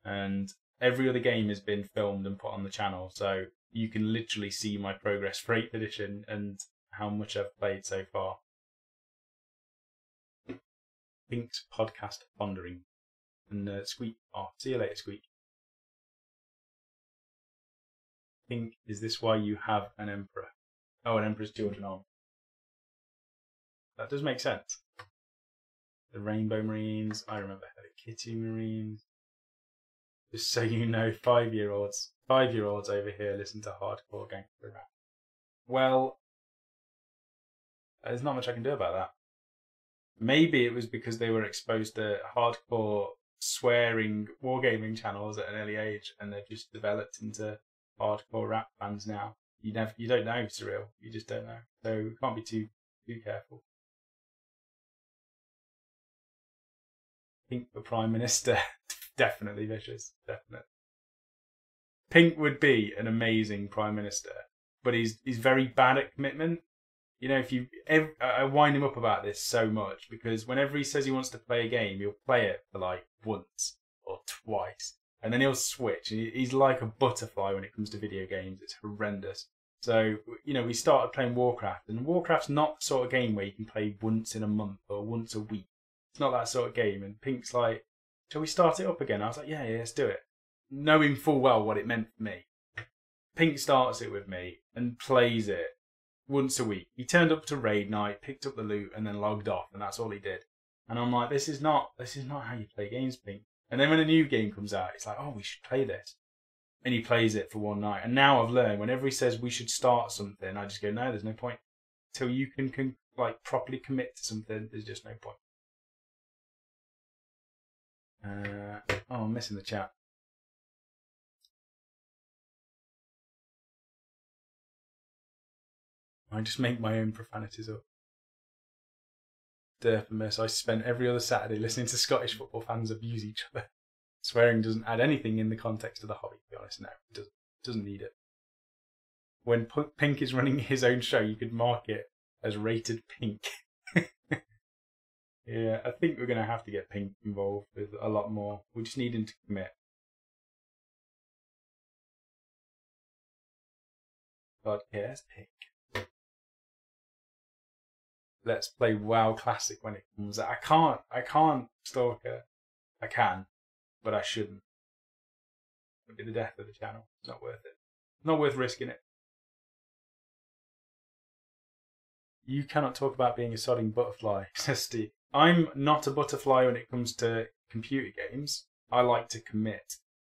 And every other game has been filmed and put on the channel, so you can literally see my progress for 8th edition and how much I've played so far. Pink's podcast pondering. And Squeak. Oh, see you later, Squeak. Pink, is this why you have an emperor? Oh, an emperor's children on. That does make sense. The Rainbow Marines. I remember Hello Kitty Marines. Just so you know, 5-year-olds over here listen to hardcore gangster rap. Well, there's not much I can do about that. Maybe it was because they were exposed to hardcore swearing wargaming channels at an early age, and they've just developed into hardcore rap fans now. You don't know, Surreal. You just don't know. So you can't be too careful. Pink for Prime Minister. Definitely vicious. Definitely. Pink would be an amazing Prime Minister, but he's very bad at commitment. I wind him up about this so much, because whenever he says he wants to play a game, he'll play it for like once or twice, and then he'll switch. He's like a butterfly when it comes to video games. It's horrendous. So, we started playing Warcraft, and Warcraft's not the sort of game where you can play once in a month or once a week. It's not that sort of game. And Pink's like, shall we start it up again? I was like, yeah, let's do it. Knowing full well what it meant for me. Pink starts it with me and plays it once a week. He turned up to raid night, picked up the loot, and then logged off, and that's all he did. And I'm like, this is not how you play games, Pink. And then when a new game comes out, it's like, oh, we should play this. And he plays it for one night. And now I've learned, whenever he says we should start something, I just go, no, there's no point. Till you can properly commit to something, there's just no point. I'm missing the chat. I just make my own profanities up. Derphamous. I spent every other Saturday listening to Scottish football fans abuse each other. Swearing doesn't add anything in the context of the hobby, to be honest. No, it doesn't need it. When Pink is running his own show, you could mark it as Rated Pink. Yeah, I think we're going to have to get Pink involved with a lot more. We just need him to commit. But yeah, it's Pink. Let's play WoW Classic when it comes out. I can't stalk her. I can, but I shouldn't. It'd be the death of the channel. It's not worth it. Not worth risking it. You cannot talk about being a sodding butterfly, says Steve. I'm not a butterfly when it comes to computer games. I like to commit.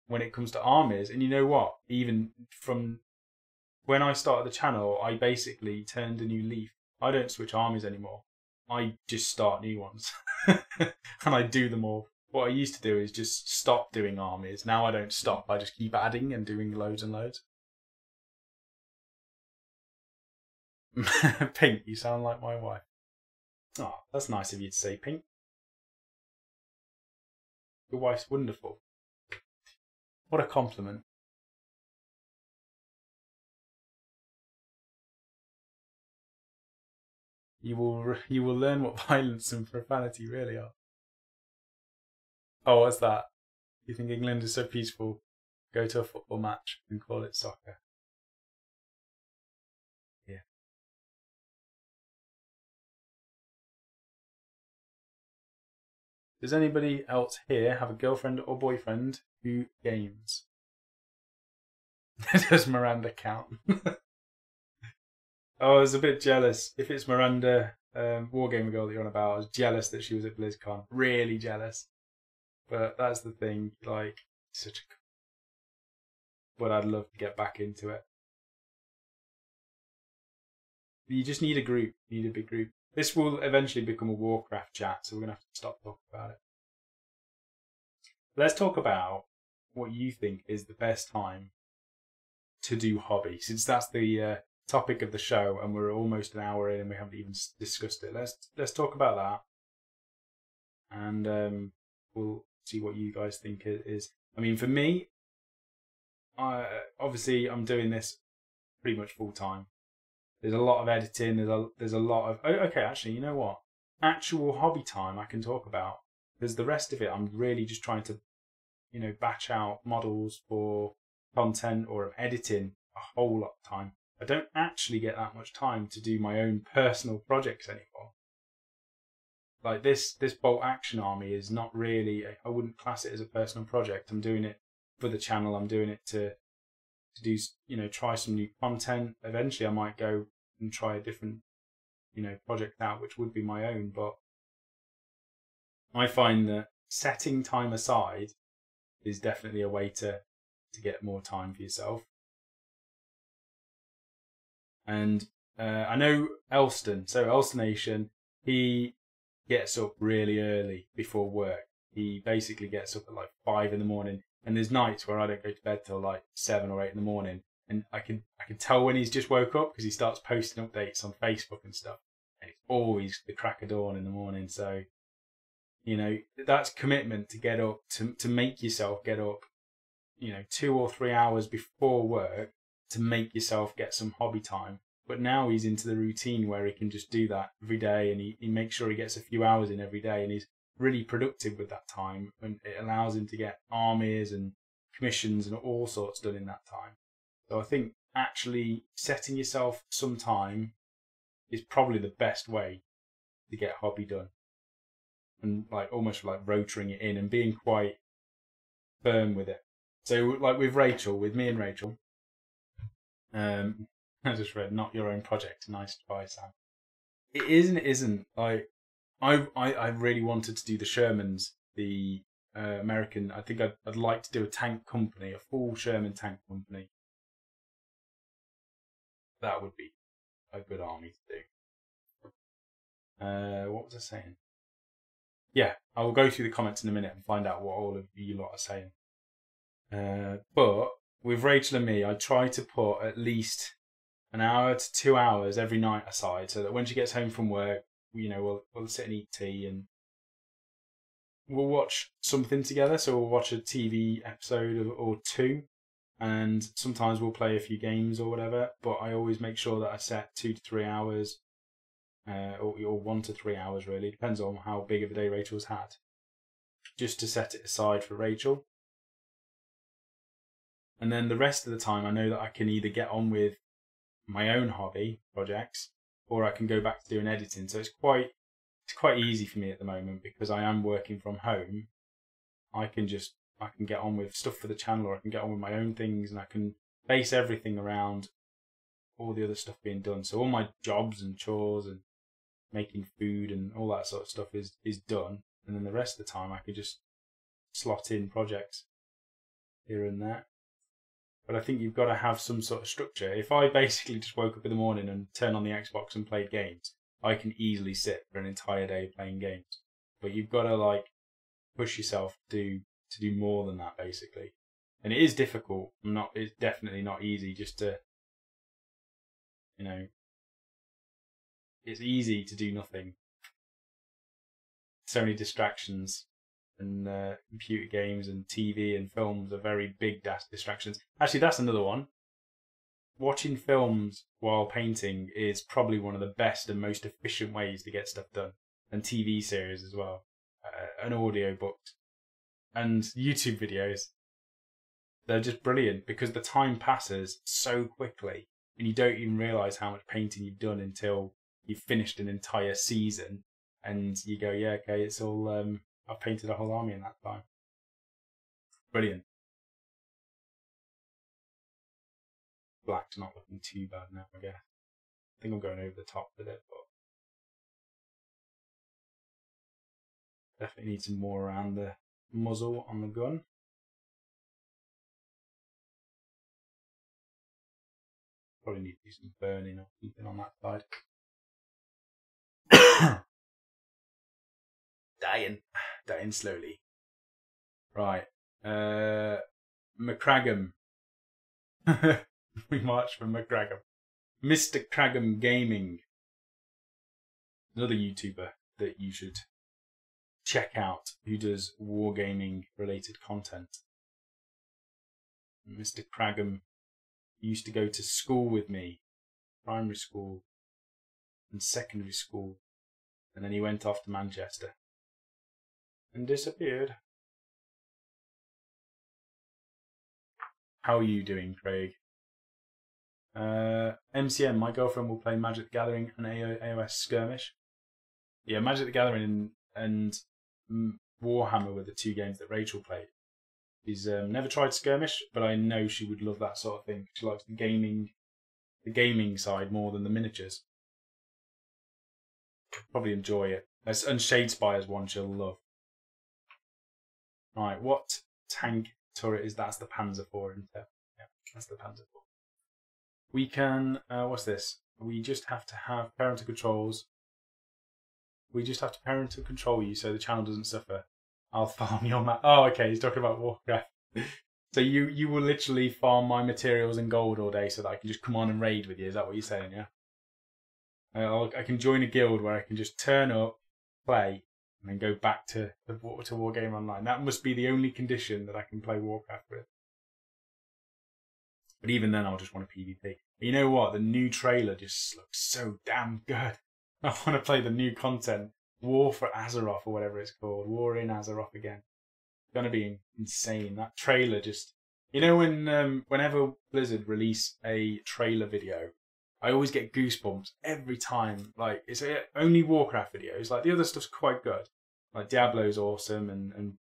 When it comes to armies, and you know what? Even from when I started the channel, I basically turned a new leaf. I don't switch armies anymore. I just start new ones. And I do them all. What I used to do is just stop doing armies. Now I don't stop. I just keep adding and doing loads and loads. Pink, you sound like my wife. Oh, that's nice of you to say, Pink. Your wife's wonderful. What a compliment. You will learn what violence and profanity really are. Oh, what's that? You think England is so peaceful? Go to a football match and call it soccer. Yeah. Does anybody else here have a girlfriend or boyfriend who games? Does Miranda count? Oh, I was a bit jealous. If it's Miranda, Wargamer girl that you're on about, I was jealous that she was at BlizzCon. Really jealous. But that's the thing, like, such a... But I'd love to get back into it. You just need a group. You need a big group. This will eventually become a Warcraft chat, so we're going to have to stop talking about it. Let's talk about what you think is the best time to do hobby, since that's the topic of the show, and we're almost an hour in and we haven't even discussed it. Let's talk about that, and we'll see what you guys think it is. I mean, for me, obviously I'm doing this pretty much full time. There's a lot of editing. There's a lot of... Oh, okay, actually, you know what? Actual hobby time I can talk about. Because the rest of it, I'm really just trying to, batch out models for content, or I'm editing a whole lot of time. I don't actually get that much time to do my own personal projects anymore. Like this Bolt Action Army is not really... I wouldn't class it as a personal project. I'm doing it for the channel. I'm doing it to do, try some new content. Eventually I might go and try a different, project out, which would be my own. But I find that setting time aside is definitely a way to get more time for yourself. And I know Elston, so Elstonation, he gets up really early before work. He basically gets up at like 5 in the morning. And there's nights where I don't go to bed till like 7 or 8 in the morning, and I can tell when he's just woke up because he starts posting updates on Facebook and stuff. And it's always the crack of dawn in the morning. So, that's commitment to get up, to make yourself get up, 2 or 3 hours before work to make yourself get some hobby time. But now he's into the routine where he can just do that every day, and he makes sure he gets a few hours in every day, and he's really productive with that time, and it allows him to get armies and commissions and all sorts done in that time. So I think actually setting yourself some time is probably the best way to get a hobby done. And like almost like rotoring it in and being quite firm with it. So like with me and Rachel, I just read, not your own project. Nice try, Sam. It is and it isn't. Like, I really wanted to do the Shermans, the American. I think I'd like to do a tank company, a full Sherman tank company. That would be a good army to do. What was I saying? Yeah, I will go through the comments in a minute and find out what all of you lot are saying. But with Rachel and me, I try to put at least an hour to 2 hours every night aside, so that when she gets home from work, we'll sit and eat tea and we'll watch something together. So we'll watch a TV episode or two, and sometimes we'll play a few games or whatever. But I always make sure that I set 2 to 3 hours, or 1 to 3 hours really, depends on how big of a day Rachel's had, just to set it aside for Rachel. And then the rest of the time, I know that I can either get on with my own hobby projects, or I can go back to doing editing. So it's quite easy for me at the moment because I am working from home. I can get on with stuff for the channel, or I can get on with my own things, and I can base everything around all the other stuff being done. So all my jobs and chores and making food and all that sort of stuff is done, and then the rest of the time I could just slot in projects here and there. But I think you've got to have some sort of structure. If I basically just woke up in the morning and turned on the Xbox and played games, I can easily sit for an entire day playing games. But you've got to like push yourself to do more than that, basically. And it is difficult. It's definitely not easy just to, it's easy to do nothing. So many distractions. And computer games and TV and films are very big distractions. Actually, that's another one. Watching films while painting is probably one of the best and most efficient ways to get stuff done. And TV series as well. And audio books. And YouTube videos. They're just brilliant because the time passes so quickly. And you don't even realise how much painting you've done until you've finished an entire season. And you go, yeah, okay, it's all... I've painted a whole army in that time. Brilliant. Black's not looking too bad now, I guess. I think I'm going over the top with it, but definitely need some more around the muzzle on the gun. Probably need to do some burning or something on that side. Dying slowly. Right. McCraggum. We march from McCraggum. Mr. Craggum Gaming. Another YouTuber that you should check out who does wargaming related content. Mr. Craggum used to go to school with me, primary school and secondary school, and then he went off to Manchester and disappeared. How are you doing, Craig? MCM, my girlfriend will play Magic the Gathering and AOS Skirmish. Yeah, Magic the Gathering and Warhammer were the two games that Rachel played. She's never tried Skirmish, but I know she would love that sort of thing. She likes the gaming side more than the miniatures. Probably enjoy it. And Shadespire's one she'll love. Right, what tank turret is that? That's the Panzer IV, isn't it? Yeah, that's the Panzer IV. We can, what's this? We just have to have parental controls. We just have to parental control you so the channel doesn't suffer. I'll farm your map. Oh, okay, he's talking about Warcraft. So you will literally farm my materials and gold all day so that I can just come on and raid with you. Is that what you're saying, yeah? I can join a guild where I can just turn up, play, and then go back to Wargame Online. That must be the only condition that I can play Warcraft with. But even then, I'll just want a PvP. You know what? The new trailer just looks so damn good. I want to play the new content. War for Azeroth or whatever it's called. War in Azeroth again. It's going to be insane. That trailer just You know when whenever Blizzard release a trailer video, I always get goosebumps every time. Like it's only Warcraft videos. Like the other stuff's quite good. Like Diablo's awesome and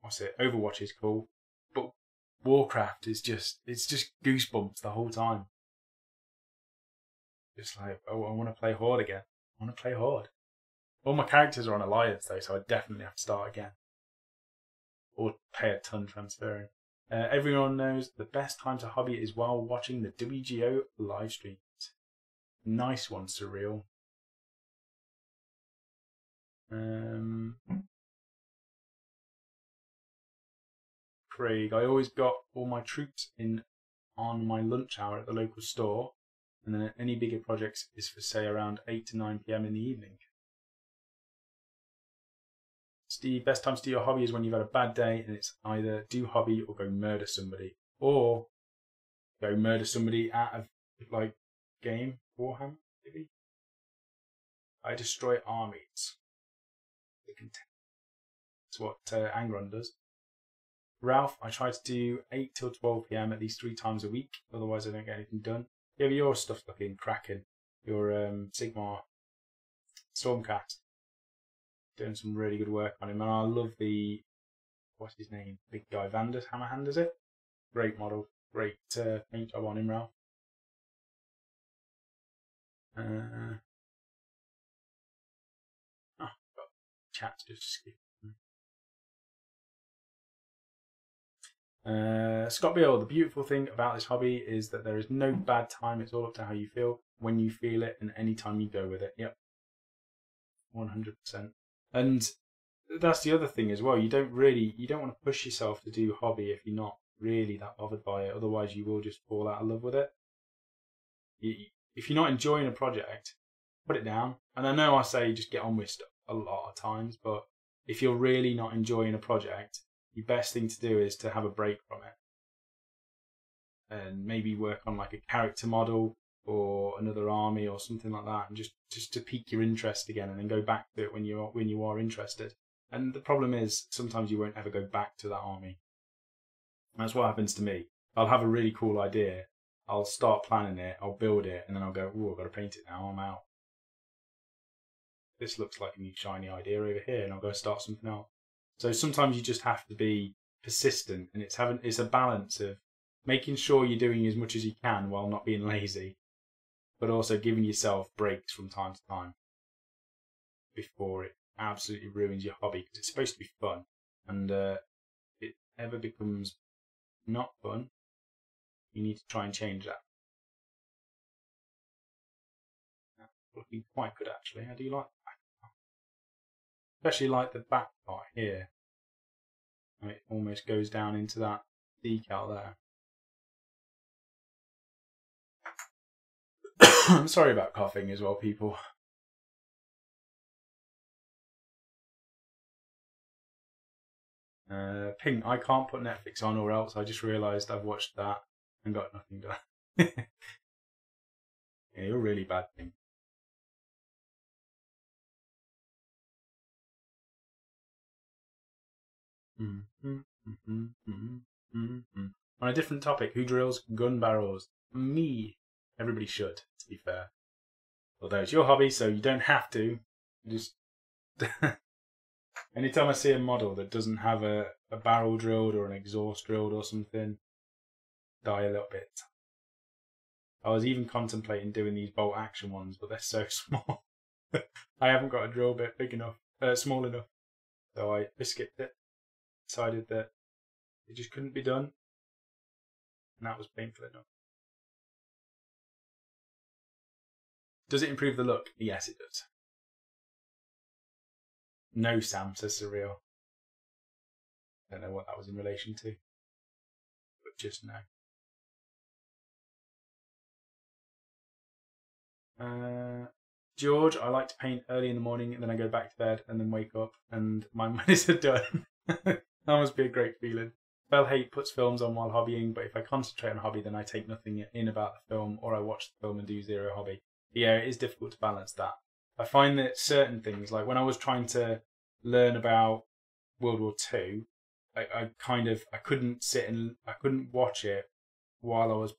what's it? Overwatch is cool, but Warcraft is just goosebumps the whole time. Just like, oh, I want to play Horde again. I want to play Horde. All my characters are on Alliance though, so I definitely have to start again. Or pay a ton transferring. Everyone knows the best time to hobby is while watching the WGO live streams. Nice one, Surreal. Craig, I always got all my troops in on my lunch hour at the local store, and then any bigger projects is for say around 8 to 9 p.m. in the evening. Steve, best time to do your hobby is when you've had a bad day and it's either do hobby or go murder somebody. Or go murder somebody out of like game, Warhammer, maybe. I destroy armies. That's what Angron does. Ralph, I try to do 8 till 12 p.m. at least 3 times a week, otherwise I don't get anything done. Yeah, but your stuff's looking cracking. Your Sigmar Stormcat. Doing some really good work on him, and I love the what's his name, big guy Vanders Hammerhand, is it? Great model, great paint job on him, Ralph. Oh, got chat just skip. Scott Beale, the beautiful thing about this hobby is that there is no bad time. It's all up to how you feel when you feel it, and any time you go with it. Yep, 100%. And that's the other thing as well. You don't want to push yourself to do hobby if you're not really that bothered by it. Otherwise, you will just fall out of love with it. If you're not enjoying a project, put it down. And I know I say just get on with stuff a lot of times, but if you're really not enjoying a project, the best thing to do is to have a break from it. And maybe work on like a character model or another army or something like that, and just to pique your interest again, and then go back to it when you are interested. And the problem is sometimes you won't ever go back to that army. That's what happens to me. I'll have a really cool idea, I'll start planning it, I'll build it, and then I'll go, oh, I've got to paint it now, I'm out. This looks like a new shiny idea over here, and I'll go start something else. So sometimes you just have to be persistent, and it's a balance of making sure you're doing as much as you can while not being lazy, but also giving yourself breaks from time to time before it absolutely ruins your hobby, because it's supposed to be fun, and it ever becomes not fun, you need to try and change that. That's looking quite good actually. I do like the back part. Especially like the back part here. It almost goes down into that decal there. I'm sorry about coughing as well, people. Ping, I can't put Netflix on or else. I just realised I've watched that and got nothing done. Yeah, you're really bad, Ping. On a different topic, who drills gun barrels? Me. Everybody should, to be fair. Although it's your hobby, so you don't have to. Just anytime I see a model that doesn't have a barrel drilled or an exhaust drilled or something, die a little bit. I was even contemplating doing these bolt action ones, but they're so small. I haven't got a drill bit big enough, small enough. So I skipped it. Decided that it just couldn't be done. And that was painful enough. Does it improve the look? Yes, it does. No, Sam, says Surreal. Don't know what that was in relation to, but just no. George, I like to paint early in the morning and then I go back to bed and then wake up and my money's done. That must be a great feeling. Bell Hate puts films on while hobbying, but if I concentrate on hobby, then I take nothing in about the film, or I watch the film and do zero hobby. Yeah, it is difficult to balance that. I find that certain things, like when I was trying to learn about World War II, I couldn't watch it while I was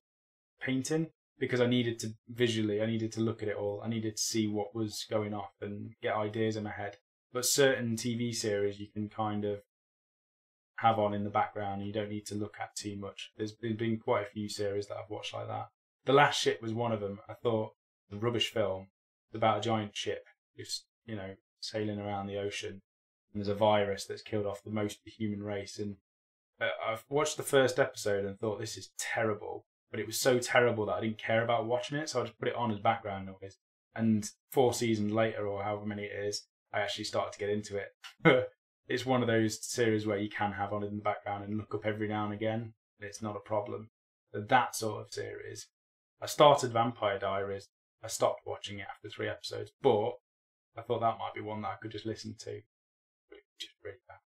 painting because I needed to look at it all. I needed to see what was going off and get ideas in my head. But certain TV series you can kind of have on in the background and you don't need to look at too much. There's been quite a few series that I've watched like that. The Last Ship was one of them. I thought the rubbish film about a giant ship just, sailing around the ocean. And there's a virus that's killed off most of the human race. And I've watched the first episode and thought, this is terrible. But it was so terrible that I didn't care about watching it. So I just put it on as background noise. And 4 seasons later, or however many it is, I actually started to get into it. It's one of those series where you can have on in the background and look up every now and again. It's not a problem. That sort of series. I started Vampire Diaries. I stopped watching it after 3 episodes, but I thought that might be one that I could just listen to. But it's just really bad.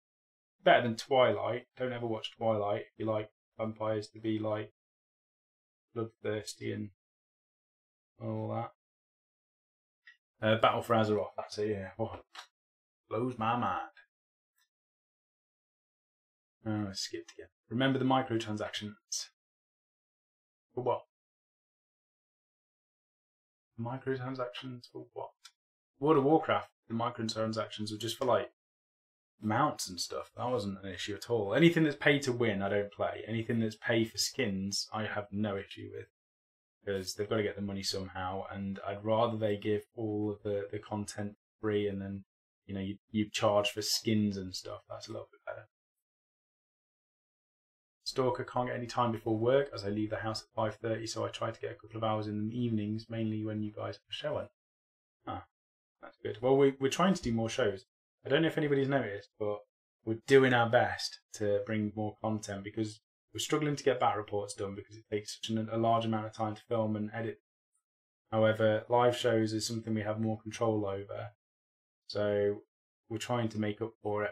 Better than Twilight. Don't ever watch Twilight if you like vampires to be like bloodthirsty and all that. Battle for Azeroth. That's it. Yeah. Oh, blows my mind. Oh, I skipped again. Remember the microtransactions. For what? Microtransactions for what? World of Warcraft, the microtransactions were just for like mounts and stuff. That wasn't an issue at all. Anything that's pay to win, I don't play. Anything that's pay for skins, I have no issue with. Because they've got to get the money somehow, and I'd rather they give all of the content free and then, you charge for skins and stuff. That's a little bit better. Stalker can't get any time before work as I leave the house at 5:30, so I try to get a couple of hours in the evenings, mainly when you guys have a show on. Ah, that's good. Well, we're trying to do more shows. I don't know if anybody's noticed, but we're doing our best to bring more content because we're struggling to get back reports done because it takes such a large amount of time to film and edit. However, live shows is something we have more control over, so we're trying to make up for it.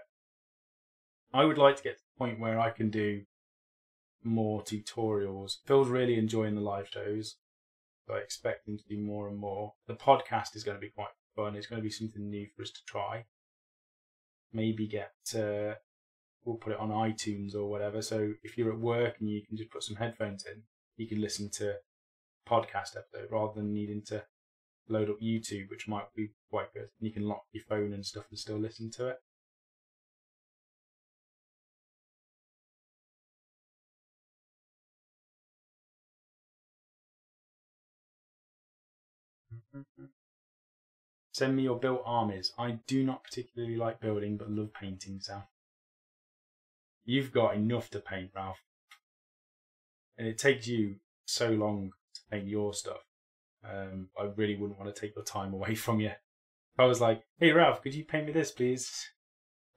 I would like to get to the point where I can do more tutorials. Phil's really enjoying the live shows, so I expect him to do more and more. The podcast is going to be quite fun. It's going to be something new for us to try. Maybe we'll put it on iTunes or whatever, so if you're at work and you can just put some headphones in, you can listen to a podcast episode rather than needing to load up YouTube, which might be quite good. You can lock your phone and stuff and still listen to it. Send me your built armies. I do not particularly like building, but love painting, Sam. You've got enough to paint, Ralph. And it takes you so long to paint your stuff. I really wouldn't want to take your time away from you. If I was like, hey Ralph, could you paint me this, please?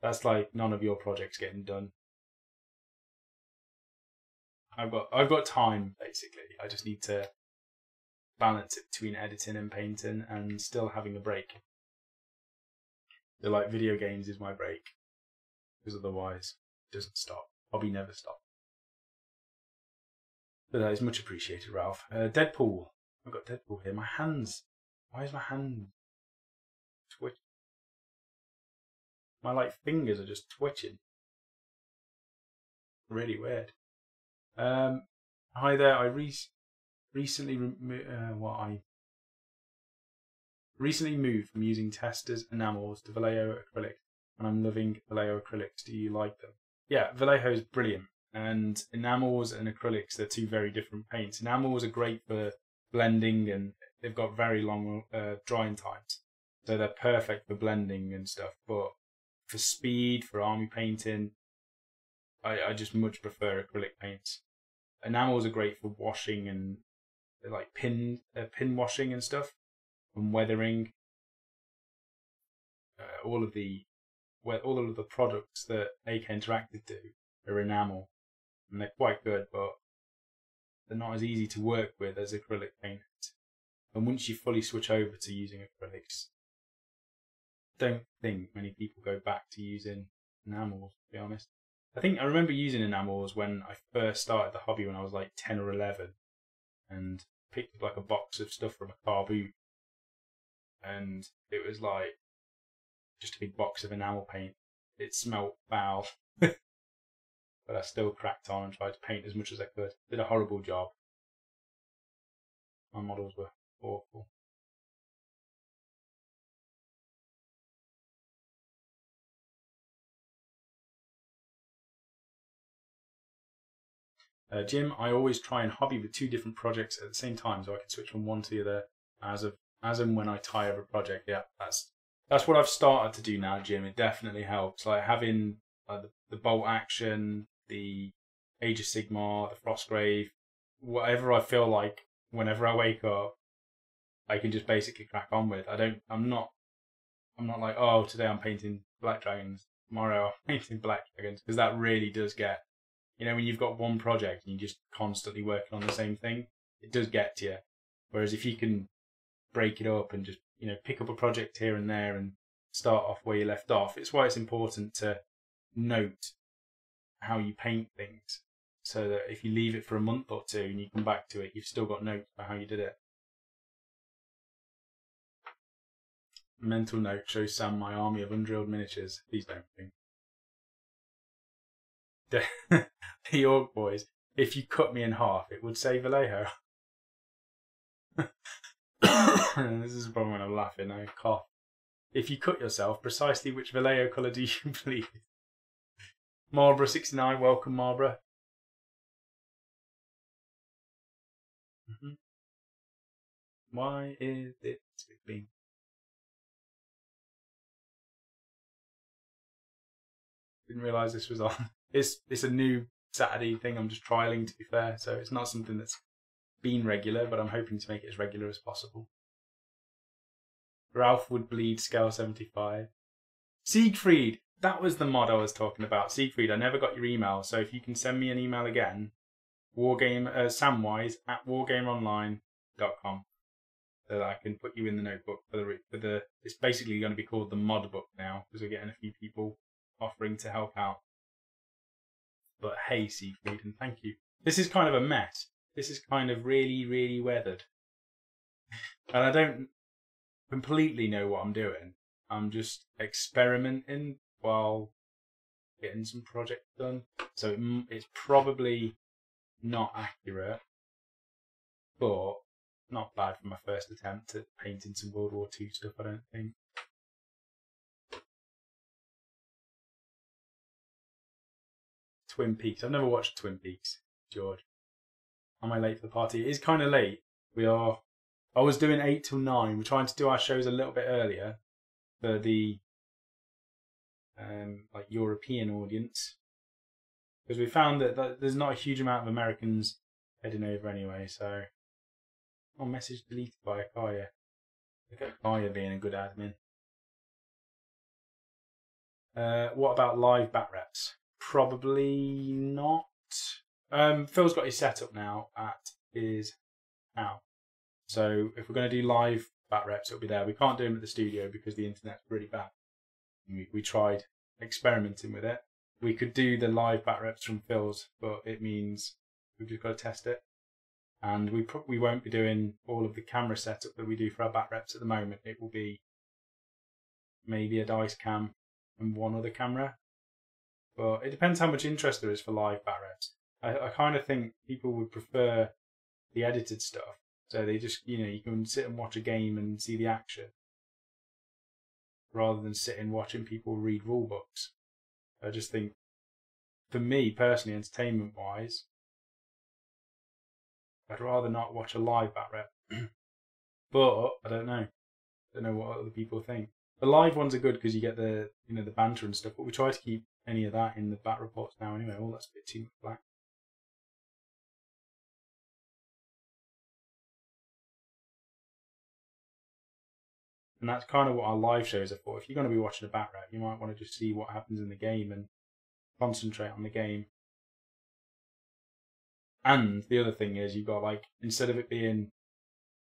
That's like none of your projects getting done. I've got time, basically. I just need to balance it between editing and painting and still having a break. So like video games is my break. Because otherwise it doesn't stop. Hobby never stops. But that is much appreciated, Ralph. Deadpool. I've got Deadpool here. My hands. Why is my hand twitching? My fingers are just twitching. Really weird. Hi there. I recently moved from using testers enamels to Vallejo acrylic, and I'm loving Vallejo acrylics. Do you like them? Yeah, Vallejo is brilliant, and enamels and acrylics, they're two very different paints. Enamels are great for blending, and they've got very long drying times, so they're perfect for blending and stuff. But for speed, for army painting, I just much prefer acrylic paints. Enamels are great for washing and like pin washing and stuff, and weathering. All of the products that AK Interactive do are enamel, and they're quite good, but they're not as easy to work with as acrylic paints. And once you fully switch over to using acrylics, I don't think many people go back to using enamels, to be honest. I remember using enamels when I first started the hobby when I was like 10 or 11 and picked up like a box of stuff from a car boot, and it was like just a big box of enamel paint. It smelt foul. but I still cracked on and tried to paint as much as I could. Did a horrible job. My models were awful. Jim, I always try and hobby with 2 different projects at the same time, so I can switch from one to the other as and when I tire of a project. Yeah, that's what I've started to do now, Jim. It definitely helps. Like having the bolt action, the Age of Sigmar, the Frostgrave, whatever I feel like whenever I wake up, I can just basically crack on with. I'm not like, oh, today I'm painting black dragons, tomorrow I'm painting black dragons, because that really does get, when you've got one project and you're just constantly working on the same thing, it does get to you. Whereas if you can break it up and just, pick up a project here and there and start off where you left off, it's why it's important to note how you paint things, so that if you leave it for a month or two and you come back to it, you've still got notes about how you did it. Mental note: shows Sam my army of undrilled miniatures. Please don't think. The Orc boys. If you cut me in half, it would say Vallejo. This is the problem when I'm laughing. I cough. If you cut yourself, precisely which Vallejo colour do you believe? Marlborough 69, welcome Marlborough. Why is it sleeping? Didn't realise this was on. It's a new Saturday thing. I'm just trialing, to be fair, so it's not something that's been regular, but I'm hoping to make it as regular as possible. Ralph would bleed scale 75. Siegfried, that was the mod I was talking about. Siegfried, I never got your email, so if you can send me an email again, samwise@wargameonline.com, so that I can put you in the notebook for the. It's basically going to be called the mod book now, because we're getting a few people offering to help out. But hey, Siegfried, and thank you. This is kind of a mess. This is kind of really, really weathered. And I don't completely know what I'm doing. I'm just experimenting while getting some projects done. So it's probably not accurate, but not bad for my first attempt at painting some World War II stuff, I don't think. Twin Peaks. I've never watched Twin Peaks, George. Am I late for the party? It is kind of late. I was doing 8 till 9. We're trying to do our shows a little bit earlier for the European audience, because we found that there's not a huge amount of Americans heading over anyway. So, message deleted by Akaya. Look at Akaya being a good admin. What about live bat reps? Probably not. Phil's got his setup now at his house. So if we're going to do live bat reps, it'll be there. We can't do them at the studio because the internet's really bad. We tried experimenting with it. We could do the live bat reps from Phil's, but it means we've just got to test it. And we won't be doing all of the camera setup that we do for our bat reps at the moment. It will be maybe a dice cam and one other camera. But it depends how much interest there is for live bat reps. I kind of think people would prefer the edited stuff. So they just, you can sit and watch a game and see the action, rather than sitting watching people read rule books. I just think, for me personally, entertainment-wise, I'd rather not watch a live bat rep. But I don't know. I don't know what other people think. The live ones are good because you get the the banter and stuff. But we try to keep any of that in the bat reports now anyway. Oh, that's a bit too much black. And that's kind of what our live shows are for. If you're going to be watching a bat rep, you might want to just see what happens in the game and concentrate on the game. And the other thing is, you've got instead of it being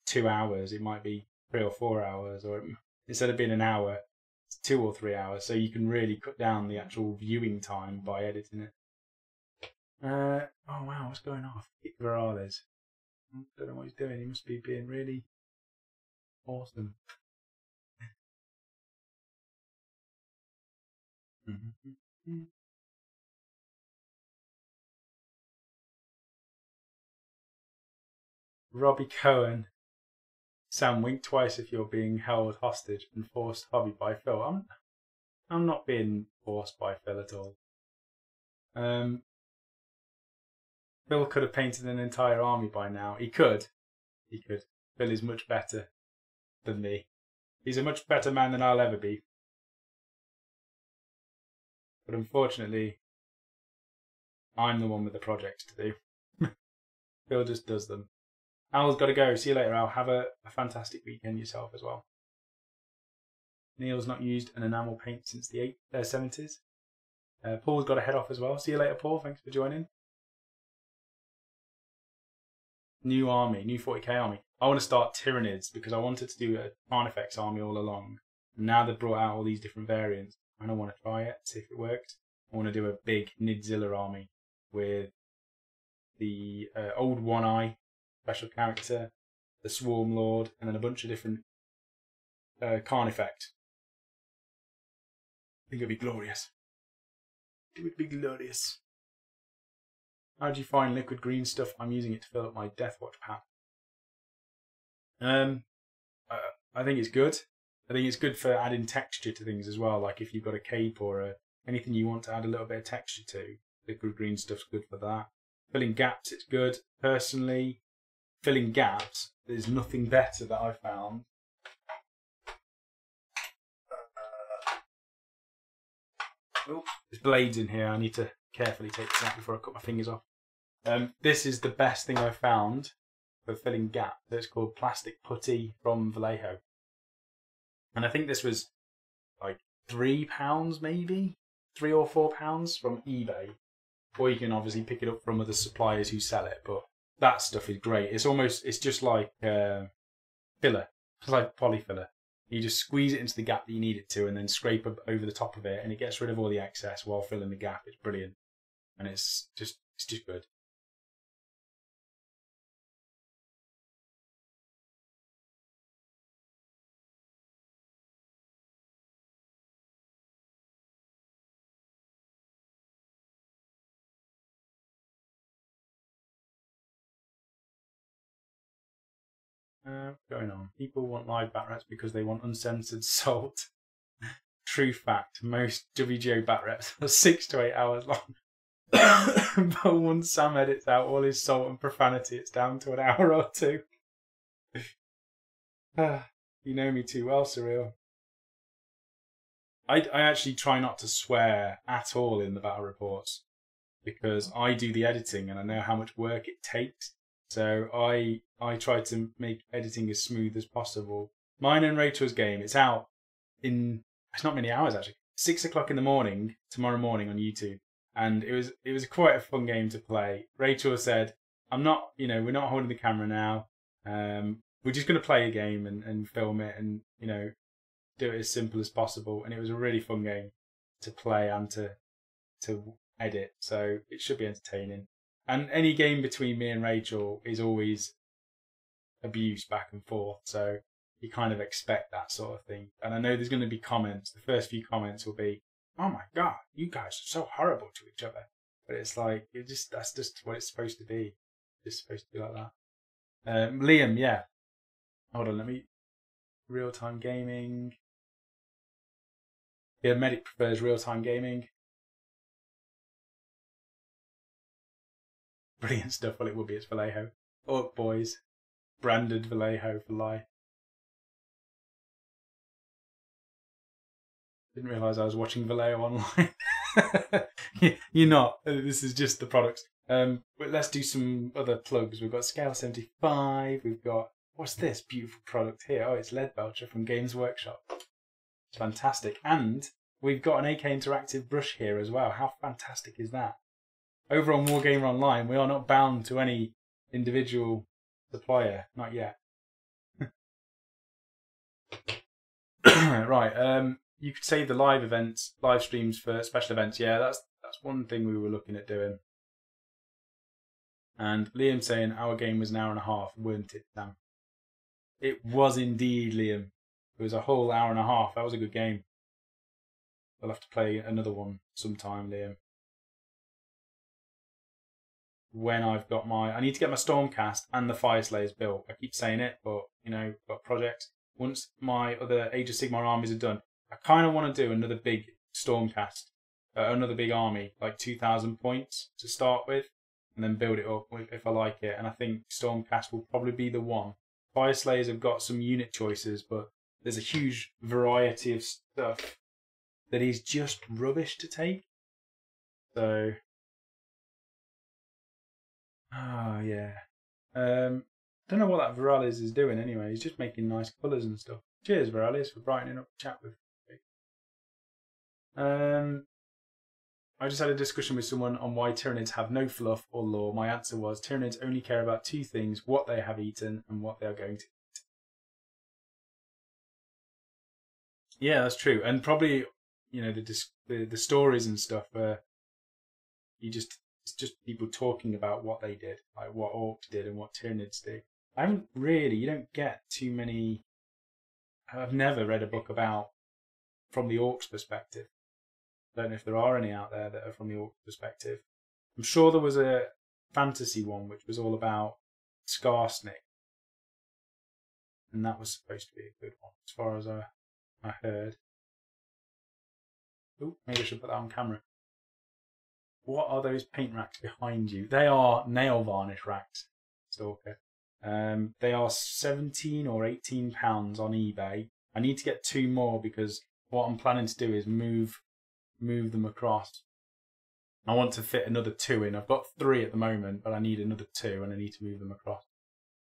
2 hours, it might be 3 or 4 hours, or instead of being an hour, it's 2 or 3 hours. So you can really cut down the actual viewing time by editing it. Oh wow, what's going on? Virales. I don't know what he's doing. He must be being really awesome. Robbie Cohen. Sam, wink twice if you're being held hostage and forced hobby by Phil. I'm not being forced by Phil at all. Phil could have painted an entire army by now. He could. Phil is much better than me. He's a much better man than I'll ever be. But unfortunately, I'm the one with the projects to do. Phil just does them. Al's got to go. See you later, Al. Have a fantastic weekend yourself as well. Neil's not used an enamel paint since the 70s. Paul's got to head off as well. See you later, Paul. Thanks for joining. New army, new 40k army. I want to start Tyranids because I wanted to do a Carnifex army all along. And now they've brought out all these different variants. And I want to try it, see if it works. I want to do a big Nidzilla army with the old One Eye special character, the Swarm Lord, and then a bunch of different Carnifex. I think it'd be glorious. It would be glorious. How do you find liquid green stuff? I'm using it to fill up my Deathwatch pack. I think it's good. I think it's good for adding texture to things as well. Like if you've got a cape or anything you want to add a little bit of texture to, liquid green stuff's good for that. Filling gaps, it's good. Personally, filling gaps, there's nothing better that I've found. Oh, there's blades in here. I need to carefully take this out before I cut my fingers off. This is the best thing I've found for filling gaps. It's called Plastic Putty from Vallejo. And I think this was like £3 maybe? £3 or £4 from eBay. Or you can obviously pick it up from other suppliers who sell it. But that stuff is great. It's just like filler. It's like polyfiller. You just squeeze it into the gap that you need it to and then scrape over the top of it and it gets rid of all the excess while filling the gap. It's brilliant. And it's just good. Going on. People want live bat reps because they want uncensored salt. True fact. Most WGO bat reps are 6 to 8 hours long. But once Sam edits out all his salt and profanity, it's down to an hour or two. You know me too well, Surreal. I actually try not to swear at all in the battle reports because I do the editing and I know how much work it takes. So I try to make editing as smooth as possible. Mine and Rachel's game, it's out in, it's not many hours actually, 6 o'clock in the morning, tomorrow morning on YouTube. And it was quite a fun game to play. Rachel said, we're not holding the camera now. We're just going to play a game and film it and, do it as simple as possible. And it was a really fun game to play and to edit. So it should be entertaining. And any game between me and Rachel is always abuse back and forth. So you kind of expect that sort of thing. And I know there's going to be comments. The first few comments will be, "Oh my God, you guys are so horrible to each other." But it's like, that's just what it's supposed to be. It's supposed to be like that. Liam, yeah. Hold on, real-time gaming. Yeah, Medic prefers real-time gaming. Brilliant stuff. Well, it would be. It's Vallejo. Orc Boys. Branded Vallejo for life. Didn't realise I was watching Vallejo online. You're not. This is just the products. But let's do some other plugs. We've got Scale 75. We've got, what's this beautiful product here? Oh, it's Lead Belcher from Games Workshop. It's fantastic. And we've got an AK Interactive brush here as well. How fantastic is that? Over on Wargamer Online, we are not bound to any individual supplier. Not yet. Right. You could save the live streams for special events. Yeah, that's one thing we were looking at doing. And Liam saying our game was an hour and a half, weren't it, Sam? It was indeed, Liam. It was a whole hour and a half. That was a good game. We'll have to play another one sometime, Liam. when I've got I need to get my Stormcast and the Fire Slayers built. I keep saying it, but got projects. Once my other Age of Sigmar armies are done, I kind of want to do another big Stormcast, another big army, like 2,000 points to start with, and then build it up if I like it. And I think Stormcast will probably be the one. Fire Slayers have got some unit choices, but there's a huge variety of stuff that is just rubbish to take. So, yeah. Don't know what that Viralis is doing anyway. He's just making nice colours and stuff. Cheers, Viralis, for brightening up the chat with me. I just had a discussion with someone on why Tyranids have no fluff or lore. My answer was Tyranids only care about two things: what they have eaten and what they are going to eat. Yeah, that's true. And probably, the stories and stuff where it's just people talking about what they did, like what Orcs did and what Tyranids did. You don't get too many. I've never read a book about from the Orcs perspective. I don't know if there are any out there that are from the Orcs perspective. I'm sure there was a fantasy one which was all about Skarsnik, and that was supposed to be a good one as far as I heard. Oh, maybe I should put that on camera. What are those paint racks behind you? They are nail varnish racks, Stalker. They are £17 or £18 on eBay. I need to get 2 more because what I'm planning to do is move them across. I want to fit another 2 in. I've got 3 at the moment, but I need another 2 and I need to move them across.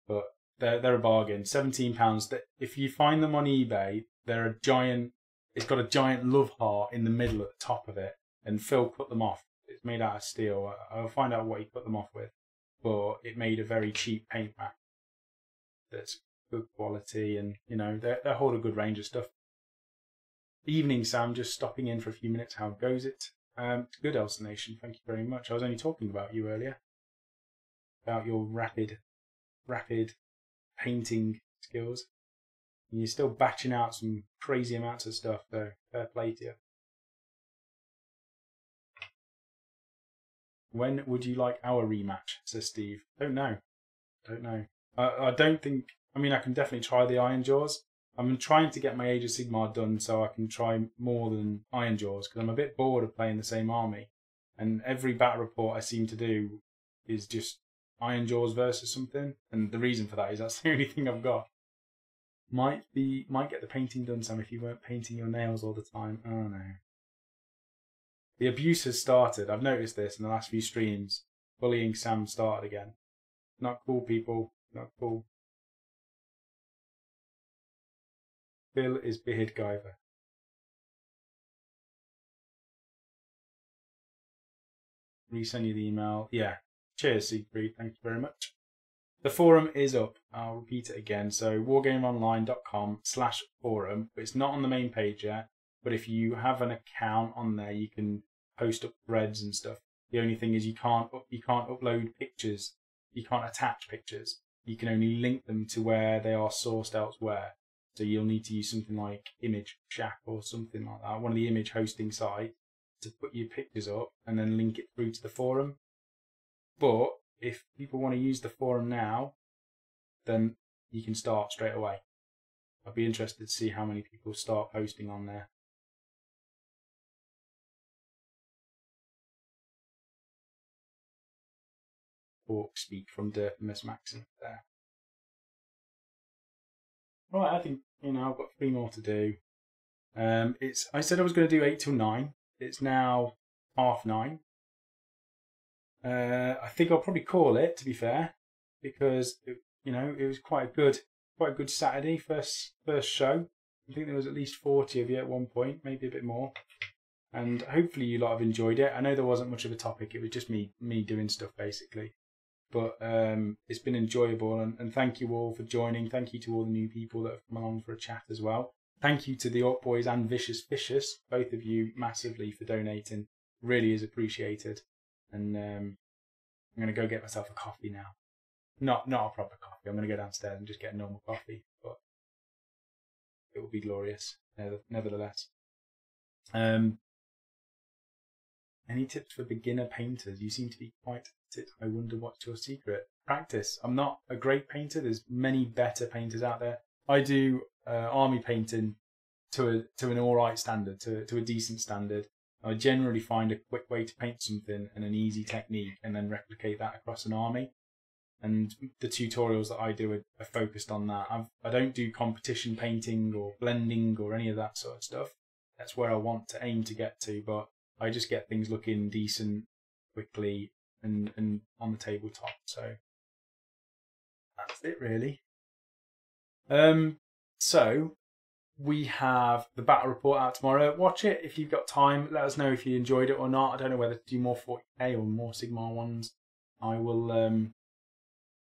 But they're a bargain. £17. If you find them on eBay, they're a giant. It's got a giant love heart in the middle at the top of it, and Phil cut them off. It's made out of steel. I'll find out what he cut them off with, but it made a very cheap paint rack that's good quality, and they hold a good range of stuff. Evening, Sam. Just stopping in for a few minutes. How goes it? Good, Elsa Nation. Thank you very much. I was only talking about you earlier, about your rapid painting skills. And you're still batching out some crazy amounts of stuff, though. Fair play to you. When would you like our rematch? Says Steve. Don't know. I don't think. I mean, I can definitely try the Iron Jaws. I'm trying to get my Age of Sigmar done so I can try more than Iron Jaws because I'm a bit bored of playing the same army. And every battle report I seem to do is just Iron Jaws versus something. And the reason for that is that's the only thing I've got. Might get the painting done, Sam, if you weren't painting your nails all the time. Oh no. The abuse has started. I've noticed this in the last few streams. Bullying Sam started again. Not cool, people. Not cool. Phil is Beard Guyver. Resend you the email. Yeah. Cheers, Siegfried. Thank you very much. The forum is up. I'll repeat it again. So wargameonline.com/forum. It's not on the main page yet. But if you have an account on there, you can post up threads and stuff. The only thing is you can't upload pictures. You can't attach pictures. You can only link them to where they are sourced elsewhere. So you'll need to use something like Image Shack or something like that, one of the image hosting sites, to put your pictures up and then link it through to the forum. But if people want to use the forum now, then you can start straight away. I'd be interested to see how many people start posting on there. Orc speak from Miss Maxon there. Right, I think I've got 3 more to do. I said I was going to do 8 till 9. It's now 9:30. I think I'll probably call it, to be fair, because it was quite a good Saturday first show. I think there was at least 40 of you at one point, maybe a bit more. And hopefully you lot have enjoyed it. I know there wasn't much of a topic; it was just me doing stuff basically. But it's been enjoyable, and thank you all for joining. Thank you to all the new people that have come along for a chat as well. Thank you to the Orc Boys and Vicious Vicious, both of you massively for donating. Really is appreciated. And I'm going to go get myself a coffee now. Not a proper coffee. I'm going to go downstairs and just get a normal coffee, but it will be glorious nevertheless. Any tips for beginner painters? You seem to be quite at it. I wonder what's your secret. Practice. I'm not a great painter. There's many better painters out there. I do army painting to an alright standard, to a decent standard. I generally find a quick way to paint something and an easy technique and then replicate that across an army. And the tutorials that I do are focused on that. I don't do competition painting or blending or any of that sort of stuff. That's where I want to aim to get to, but I just get things looking decent quickly and on the tabletop. So that's it really. So we have the battle report out tomorrow. Watch it if you've got time. Let us know if you enjoyed it or not. I don't know whether to do more 40k or more Sigmar ones. I will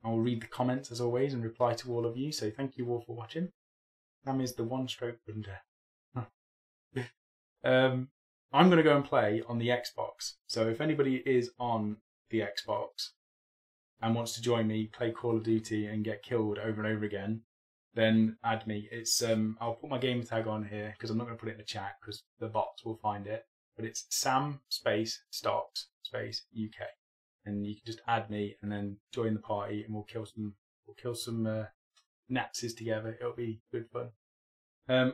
read the comments as always and reply to all of you. So thank you all for watching. Sam is the one-stroke wonder. I'm going to go and play on the Xbox. So if anybody is on the Xbox and wants to join me, play Call of Duty and get killed over and over again, then add me. It's I'll put my game tag on here because I'm not going to put it in the chat because the bots will find it. But it's Sam space Stocks space UK, and you can just add me and then join the party, and we'll kill some Nazis together. It'll be good fun.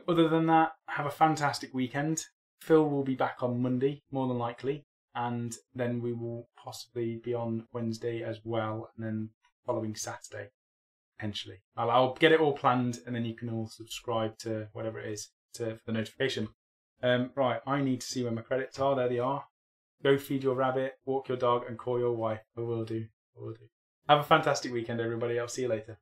Other than that, have a fantastic weekend. Phil will be back on Monday, more than likely, and then we will possibly be on Wednesday as well, and then following Saturday, potentially. I'll get it all planned, and then you can all subscribe to whatever it is for the notification. Right, I need to see where my credits are. There they are. Go feed your rabbit, walk your dog, and call your wife. I will do. Have a fantastic weekend, everybody. I'll see you later.